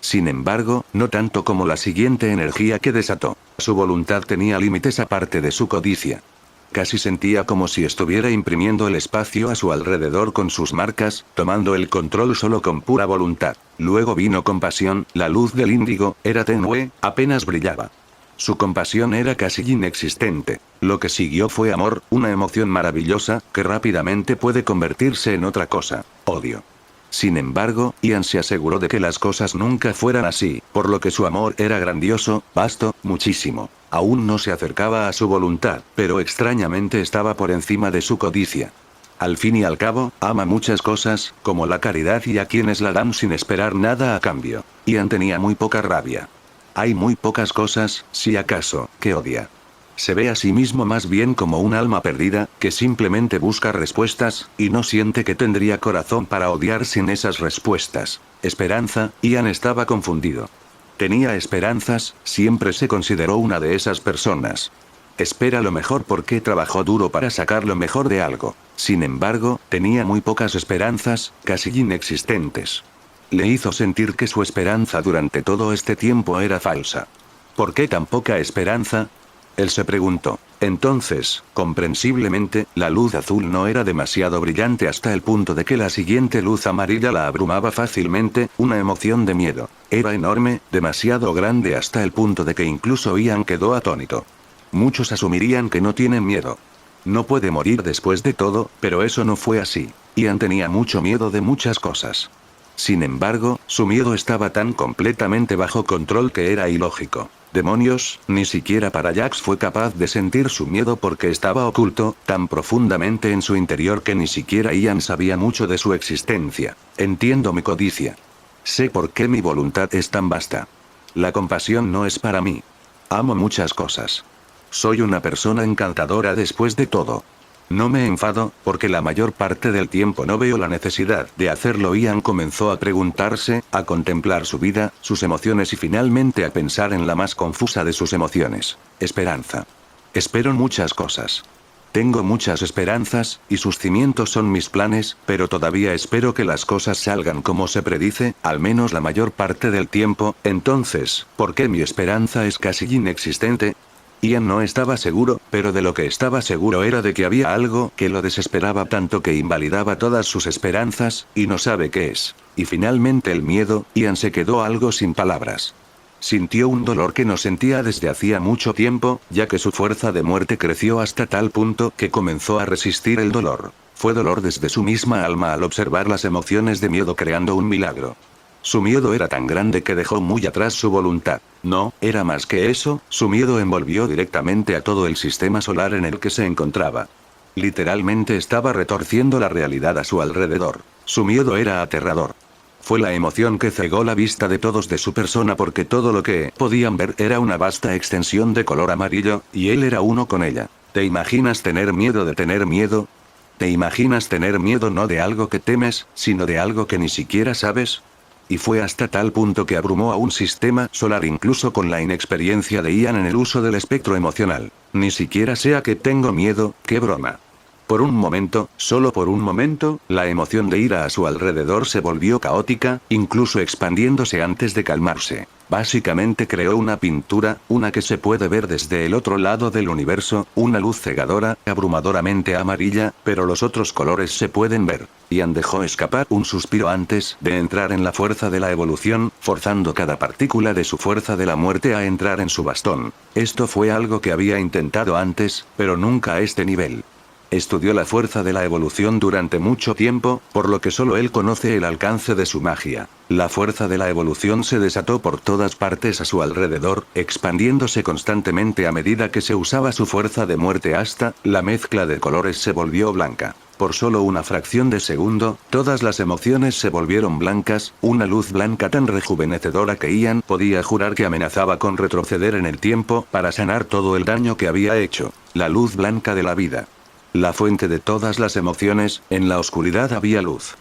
Sin embargo, no tanto como la siguiente energía que desató. Su voluntad tenía límites aparte de su codicia. Casi sentía como si estuviera imprimiendo el espacio a su alrededor con sus marcas, tomando el control solo con pura voluntad. Luego vino compasión, la luz del índigo, era tenue, apenas brillaba. Su compasión era casi inexistente. Lo que siguió fue amor, una emoción maravillosa, que rápidamente puede convertirse en otra cosa: odio. Sin embargo, Ian se aseguró de que las cosas nunca fueran así, por lo que su amor era grandioso, vasto, muchísimo. Aún no se acercaba a su voluntad, pero extrañamente estaba por encima de su codicia. Al fin y al cabo, ama muchas cosas, como la caridad y a quienes la dan sin esperar nada a cambio. Ian tenía muy poca rabia. Hay muy pocas cosas, si acaso, que odia. Se ve a sí mismo más bien como un alma perdida, que simplemente busca respuestas, y no siente que tendría corazón para odiar sin esas respuestas. Esperanza, Ian estaba confundido. Tenía esperanzas, siempre se consideró una de esas personas. Espera lo mejor porque trabajó duro para sacar lo mejor de algo. Sin embargo, tenía muy pocas esperanzas, casi inexistentes. Le hizo sentir que su esperanza durante todo este tiempo era falsa. ¿Por qué tan poca esperanza? Él se preguntó. Entonces, comprensiblemente, la luz azul no era demasiado brillante hasta el punto de que la siguiente luz amarilla la abrumaba fácilmente, una emoción de miedo. Era enorme, demasiado grande hasta el punto de que incluso Ian quedó atónito. Muchos asumirían que no tienen miedo. No puede morir después de todo, pero eso no fue así. Ian tenía mucho miedo de muchas cosas. Sin embargo, su miedo estaba tan completamente bajo control que era ilógico. Demonios, ni siquiera Parallax fue capaz de sentir su miedo porque estaba oculto, tan profundamente en su interior que ni siquiera Ian sabía mucho de su existencia. Entiendo mi codicia. Sé por qué mi voluntad es tan vasta. La compasión no es para mí. Amo muchas cosas. Soy una persona encantadora después de todo. No me enfado, porque la mayor parte del tiempo no veo la necesidad de hacerlo. Ian comenzó a preguntarse, a contemplar su vida, sus emociones y finalmente a pensar en la más confusa de sus emociones: esperanza. Espero muchas cosas. Tengo muchas esperanzas, y sus cimientos son mis planes, pero todavía espero que las cosas salgan como se predice, al menos la mayor parte del tiempo. Entonces, ¿por qué mi esperanza es casi inexistente? Ian no estaba seguro, pero de lo que estaba seguro era de que había algo que lo desesperaba tanto que invalidaba todas sus esperanzas, y no sabe qué es. Y finalmente el miedo. Ian se quedó algo sin palabras. Sintió un dolor que no sentía desde hacía mucho tiempo, ya que su fuerza de muerte creció hasta tal punto que comenzó a resistir el dolor. Fue dolor desde su misma alma al observar las emociones de miedo creando un milagro. Su miedo era tan grande que dejó muy atrás su voluntad. No, era más que eso, su miedo envolvió directamente a todo el sistema solar en el que se encontraba. Literalmente estaba retorciendo la realidad a su alrededor. Su miedo era aterrador. Fue la emoción que cegó la vista de todos de su persona porque todo lo que podían ver era una vasta extensión de color amarillo, y él era uno con ella. ¿Te imaginas tener miedo de tener miedo? ¿Te imaginas tener miedo no de algo que temes, sino de algo que ni siquiera sabes? Y fue hasta tal punto que abrumó a un sistema solar incluso con la inexperiencia de Ian en el uso del espectro emocional. Ni siquiera sea que tengo miedo, qué broma. Por un momento, solo por un momento, la emoción de ira a su alrededor se volvió caótica, incluso expandiéndose antes de calmarse. Básicamente creó una pintura, una que se puede ver desde el otro lado del universo, una luz cegadora, abrumadoramente amarilla, pero los otros colores se pueden ver. Ian dejó escapar un suspiro antes de entrar en la fuerza de la evolución, forzando cada partícula de su fuerza de la muerte a entrar en su bastón. Esto fue algo que había intentado antes, pero nunca a este nivel. Estudió la fuerza de la evolución durante mucho tiempo, por lo que solo él conoce el alcance de su magia. La fuerza de la evolución se desató por todas partes a su alrededor, expandiéndose constantemente a medida que se usaba su fuerza de muerte hasta, la mezcla de colores se volvió blanca. Por solo una fracción de segundo, todas las emociones se volvieron blancas, una luz blanca tan rejuvenecedora que Ian podía jurar que amenazaba con retroceder en el tiempo para sanar todo el daño que había hecho. La luz blanca de la vida. La fuente de todas las emociones, en la oscuridad había luz.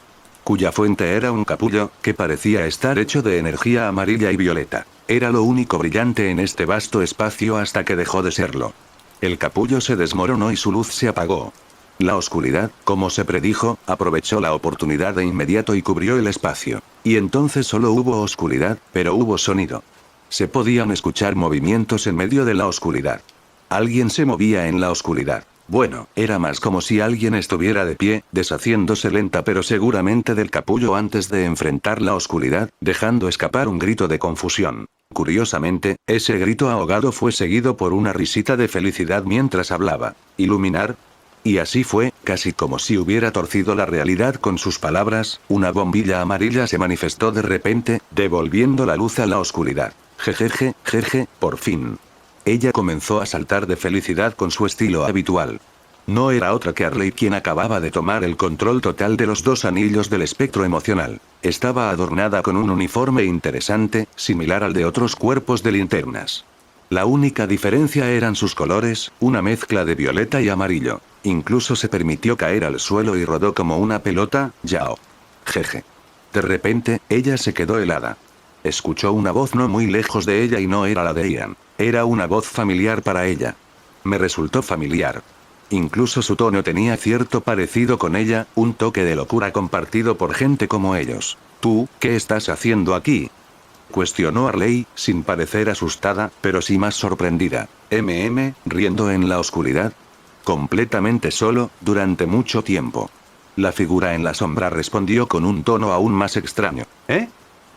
Cuya fuente era un capullo, que parecía estar hecho de energía amarilla y violeta. Era lo único brillante en este vasto espacio hasta que dejó de serlo. El capullo se desmoronó y su luz se apagó. La oscuridad, como se predijo, aprovechó la oportunidad de inmediato y cubrió el espacio. Y entonces solo hubo oscuridad, pero hubo sonido. Se podían escuchar movimientos en medio de la oscuridad. Alguien se movía en la oscuridad. Bueno, era más como si alguien estuviera de pie, deshaciéndose lenta pero seguramente del capullo antes de enfrentar la oscuridad, dejando escapar un grito de confusión. Curiosamente, ese grito ahogado fue seguido por una risita de felicidad mientras hablaba. ¿Iluminar? Y así fue, casi como si hubiera torcido la realidad con sus palabras, una bombilla amarilla se manifestó de repente, devolviendo la luz a la oscuridad. Jejeje, jeje, por fin. Ella comenzó a saltar de felicidad con su estilo habitual. No era otra que Arley quien acababa de tomar el control total de los dos anillos del espectro emocional. Estaba adornada con un uniforme interesante, similar al de otros cuerpos de linternas. La única diferencia eran sus colores, una mezcla de violeta y amarillo. Incluso se permitió caer al suelo y rodó como una pelota, yao. Jeje. De repente, ella se quedó helada. Escuchó una voz no muy lejos de ella y no era la de Ian. Era una voz familiar para ella. Me resultó familiar. Incluso su tono tenía cierto parecido con ella, un toque de locura compartido por gente como ellos. ¿Tú, qué estás haciendo aquí?, cuestionó Arley, sin parecer asustada, pero sí más sorprendida. Riendo en la oscuridad. Completamente solo, durante mucho tiempo. La figura en la sombra respondió con un tono aún más extraño. ¿Eh?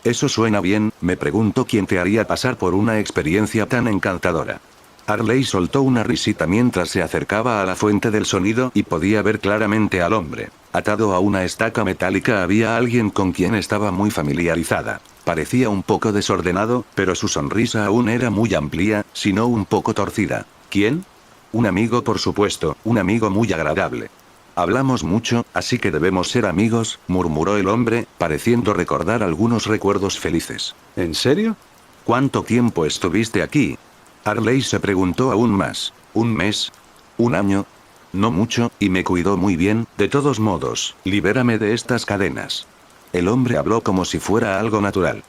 Eso suena bien, me pregunto quién te haría pasar por una experiencia tan encantadora. Arley soltó una risita mientras se acercaba a la fuente del sonido y podía ver claramente al hombre. Atado a una estaca metálica había alguien con quien estaba muy familiarizada. Parecía un poco desordenado, pero su sonrisa aún era muy amplia, si no un poco torcida. ¿Quién? Un amigo, por supuesto, un amigo muy agradable. Hablamos mucho, así que debemos ser amigos, murmuró el hombre, pareciendo recordar algunos recuerdos felices. ¿En serio? ¿Cuánto tiempo estuviste aquí? Arley se preguntó aún más. ¿Un mes? ¿Un año? No mucho, y me cuidó muy bien, de todos modos, libérame de estas cadenas. El hombre habló como si fuera algo natural.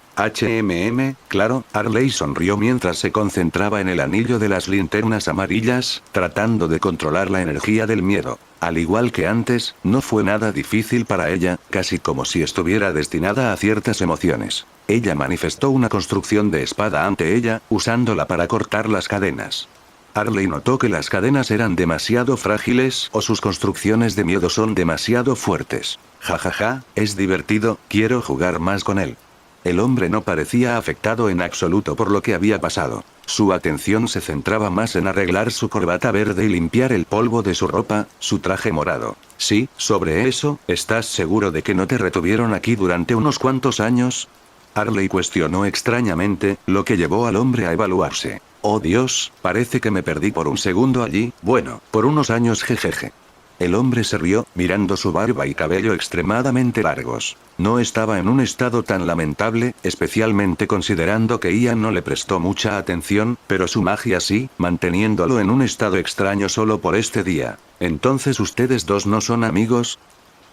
Claro, Arley sonrió mientras se concentraba en el anillo de las linternas amarillas, tratando de controlar la energía del miedo. Al igual que antes, no fue nada difícil para ella, casi como si estuviera destinada a ciertas emociones. Ella manifestó una construcción de espada ante ella, usándola para cortar las cadenas. Arley notó que las cadenas eran demasiado frágiles o sus construcciones de miedo son demasiado fuertes. Jajaja, es divertido, quiero jugar más con él. El hombre no parecía afectado en absoluto por lo que había pasado. Su atención se centraba más en arreglar su corbata verde y limpiar el polvo de su ropa, su traje morado. Sí, sobre eso, ¿estás seguro de que no te retuvieron aquí durante unos cuantos años? Arley cuestionó extrañamente, lo que llevó al hombre a evaluarse. Oh Dios, parece que me perdí por un segundo allí, bueno, por unos años jejeje. El hombre se rió, mirando su barba y cabello extremadamente largos. No estaba en un estado tan lamentable, especialmente considerando que Ian no le prestó mucha atención, pero su magia sí, manteniéndolo en un estado extraño solo por este día. ¿Entonces ustedes dos no son amigos?,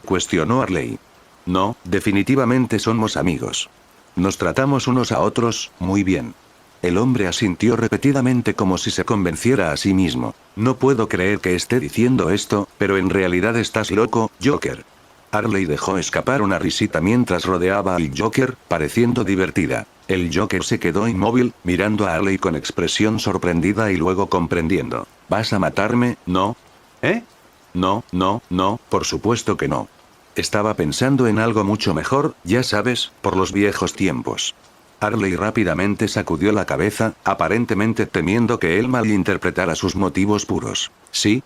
cuestionó Arley. No, definitivamente somos amigos. Nos tratamos unos a otros, muy bien. El hombre asintió repetidamente como si se convenciera a sí mismo. No puedo creer que esté diciendo esto, pero en realidad estás loco, Joker. Arley dejó escapar una risita mientras rodeaba al Joker, pareciendo divertida. El Joker se quedó inmóvil, mirando a Arley con expresión sorprendida y luego comprendiendo. ¿Vas a matarme, no? ¿Eh? No, no, no, por supuesto que no. Estaba pensando en algo mucho mejor, ya sabes, por los viejos tiempos. Harley rápidamente sacudió la cabeza, aparentemente temiendo que él malinterpretara sus motivos puros. Sí,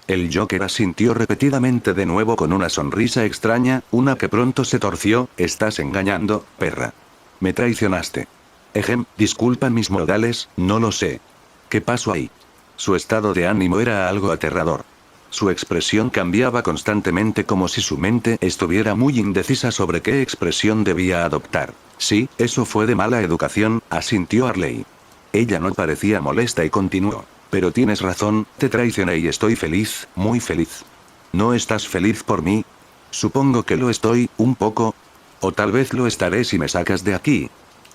el Joker asintió repetidamente de nuevo con una sonrisa extraña, una que pronto se torció. Estás engañando, perra. Me traicionaste. Disculpa mis modales, no lo sé. ¿Qué pasó ahí? Su estado de ánimo era algo aterrador. Su expresión cambiaba constantemente como si su mente estuviera muy indecisa sobre qué expresión debía adoptar. Sí, eso fue de mala educación, asintió Harley. Ella no parecía molesta y continuó. Pero tienes razón, te traicioné y estoy feliz, muy feliz. ¿No estás feliz por mí? Supongo que lo estoy, un poco. O tal vez lo estaré si me sacas de aquí.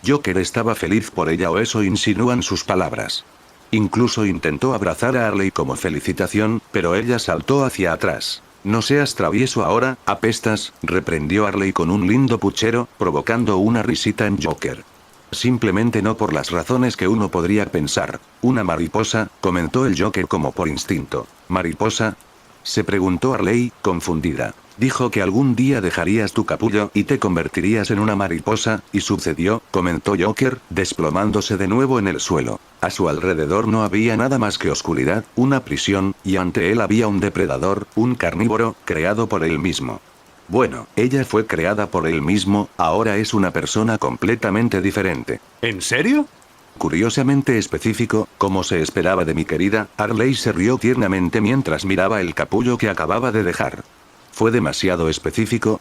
Joker estaba feliz por ella o eso insinúan sus palabras. Incluso intentó abrazar a Harley como felicitación, pero ella saltó hacia atrás. No seas travieso ahora, apestas, reprendió Harley con un lindo puchero, provocando una risita en Joker. Simplemente no por las razones que uno podría pensar. Una mariposa, comentó el Joker como por instinto. ¿Mariposa? Se preguntó Harley, confundida. Dijo que algún día dejarías tu capullo y te convertirías en una mariposa, y sucedió, comentó Joker, desplomándose de nuevo en el suelo. A su alrededor no había nada más que oscuridad, una prisión, y ante él había un depredador, un carnívoro, creado por él mismo. Bueno, ella fue creada por él mismo, ahora es una persona completamente diferente. ¿En serio? Curiosamente específico, como se esperaba de mi querida, Harley se rió tiernamente mientras miraba el capullo que acababa de dejar. Fue demasiado específico,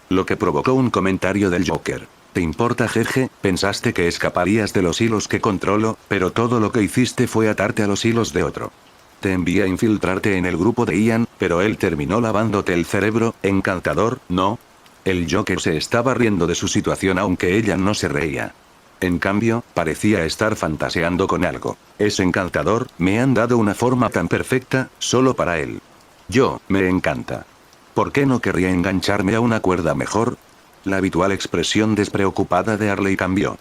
lo que provocó un comentario del Joker. ¿Te importa, jeje? Pensaste que escaparías de los hilos que controlo, pero todo lo que hiciste fue atarte a los hilos de otro. Te envié a infiltrarte en el grupo de Ian, pero él terminó lavándote el cerebro. Encantador, ¿no? El Joker se estaba riendo de su situación aunque ella no se reía. En cambio, parecía estar fantaseando con algo. Es encantador, me han dado una forma tan perfecta, solo para él. Me encanta. ¿Por qué no querría engancharme a una cuerda mejor? La habitual expresión despreocupada de Harley cambió.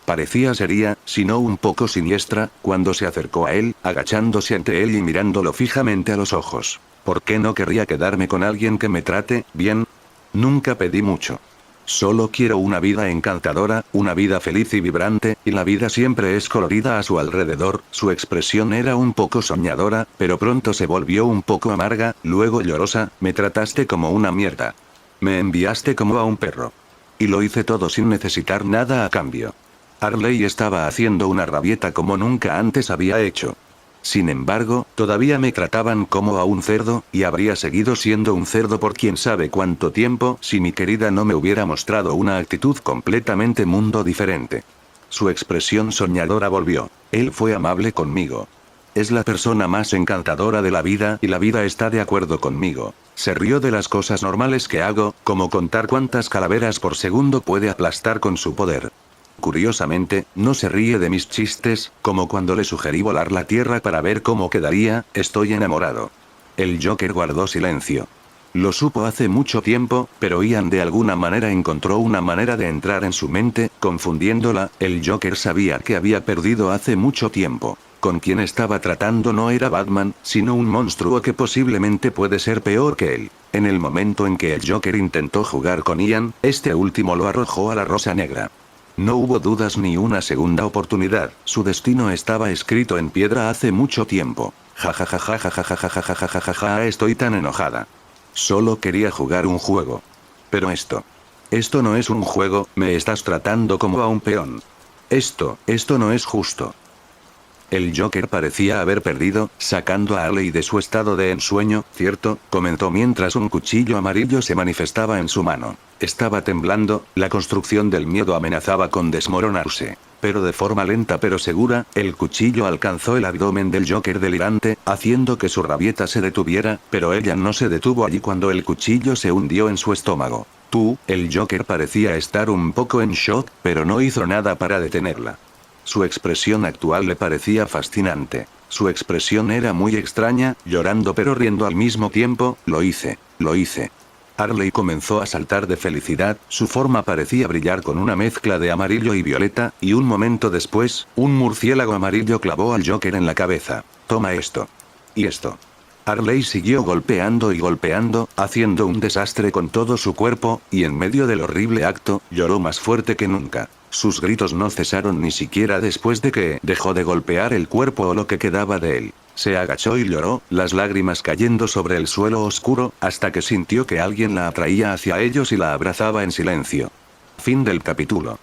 Parecía seria, si no un poco siniestra, cuando se acercó a él, agachándose ante él y mirándolo fijamente a los ojos. ¿Por qué no querría quedarme con alguien que me trate bien? Nunca pedí mucho. Solo quiero una vida encantadora, una vida feliz y vibrante, y la vida siempre es colorida a su alrededor. Su expresión era un poco soñadora, pero pronto se volvió un poco amarga, luego llorosa. Me trataste como una mierda. Me enviaste como a un perro. Y lo hice todo sin necesitar nada a cambio. Harley estaba haciendo una rabieta como nunca antes había hecho. Sin embargo, todavía me trataban como a un cerdo, y habría seguido siendo un cerdo por quién sabe cuánto tiempo si mi querida no me hubiera mostrado una actitud completamente mundo diferente. Su expresión soñadora volvió. Él fue amable conmigo. Es la persona más encantadora de la vida y la vida está de acuerdo conmigo. Se rió de las cosas normales que hago, como contar cuántas calaveras por segundo puede aplastar con su poder. Curiosamente, no se ríe de mis chistes, como cuando le sugerí volar la tierra para ver cómo quedaría. Estoy enamorado. El Joker guardó silencio. Lo supo hace mucho tiempo, pero Ian de alguna manera encontró una manera de entrar en su mente, confundiéndola. El Joker sabía que había perdido hace mucho tiempo. Con quien estaba tratando no era Batman, sino un monstruo que posiblemente puede ser peor que él. En el momento en que el Joker intentó jugar con Ian, este último lo arrojó a la Rosa Negra. No hubo dudas ni una segunda oportunidad, su destino estaba escrito en piedra hace mucho tiempo. Ja, estoy tan enojada. Solo quería jugar un juego. Pero esto no es un juego, me estás tratando como a un peón. Esto no es justo. El Joker parecía haber perdido, sacando a Harley de su estado de ensueño, ¿cierto?, comentó mientras un cuchillo amarillo se manifestaba en su mano. Estaba temblando, la construcción del miedo amenazaba con desmoronarse. Pero de forma lenta pero segura, el cuchillo alcanzó el abdomen del Joker delirante, haciendo que su rabieta se detuviera, pero ella no se detuvo allí cuando el cuchillo se hundió en su estómago. El Joker parecía estar un poco en shock, pero no hizo nada para detenerla. Su expresión actual le parecía fascinante. Su expresión era muy extraña, llorando pero riendo al mismo tiempo. Lo hice. Harley comenzó a saltar de felicidad, su forma parecía brillar con una mezcla de amarillo y violeta, y un momento después, un murciélago amarillo clavó al Joker en la cabeza. Toma esto. Y esto. Arley siguió golpeando y golpeando, haciendo un desastre con todo su cuerpo, y en medio del horrible acto, lloró más fuerte que nunca. Sus gritos no cesaron ni siquiera después de que dejó de golpear el cuerpo o lo que quedaba de él. Se agachó y lloró, las lágrimas cayendo sobre el suelo oscuro, hasta que sintió que alguien la atraía hacia ellos y la abrazaba en silencio. Fin del capítulo.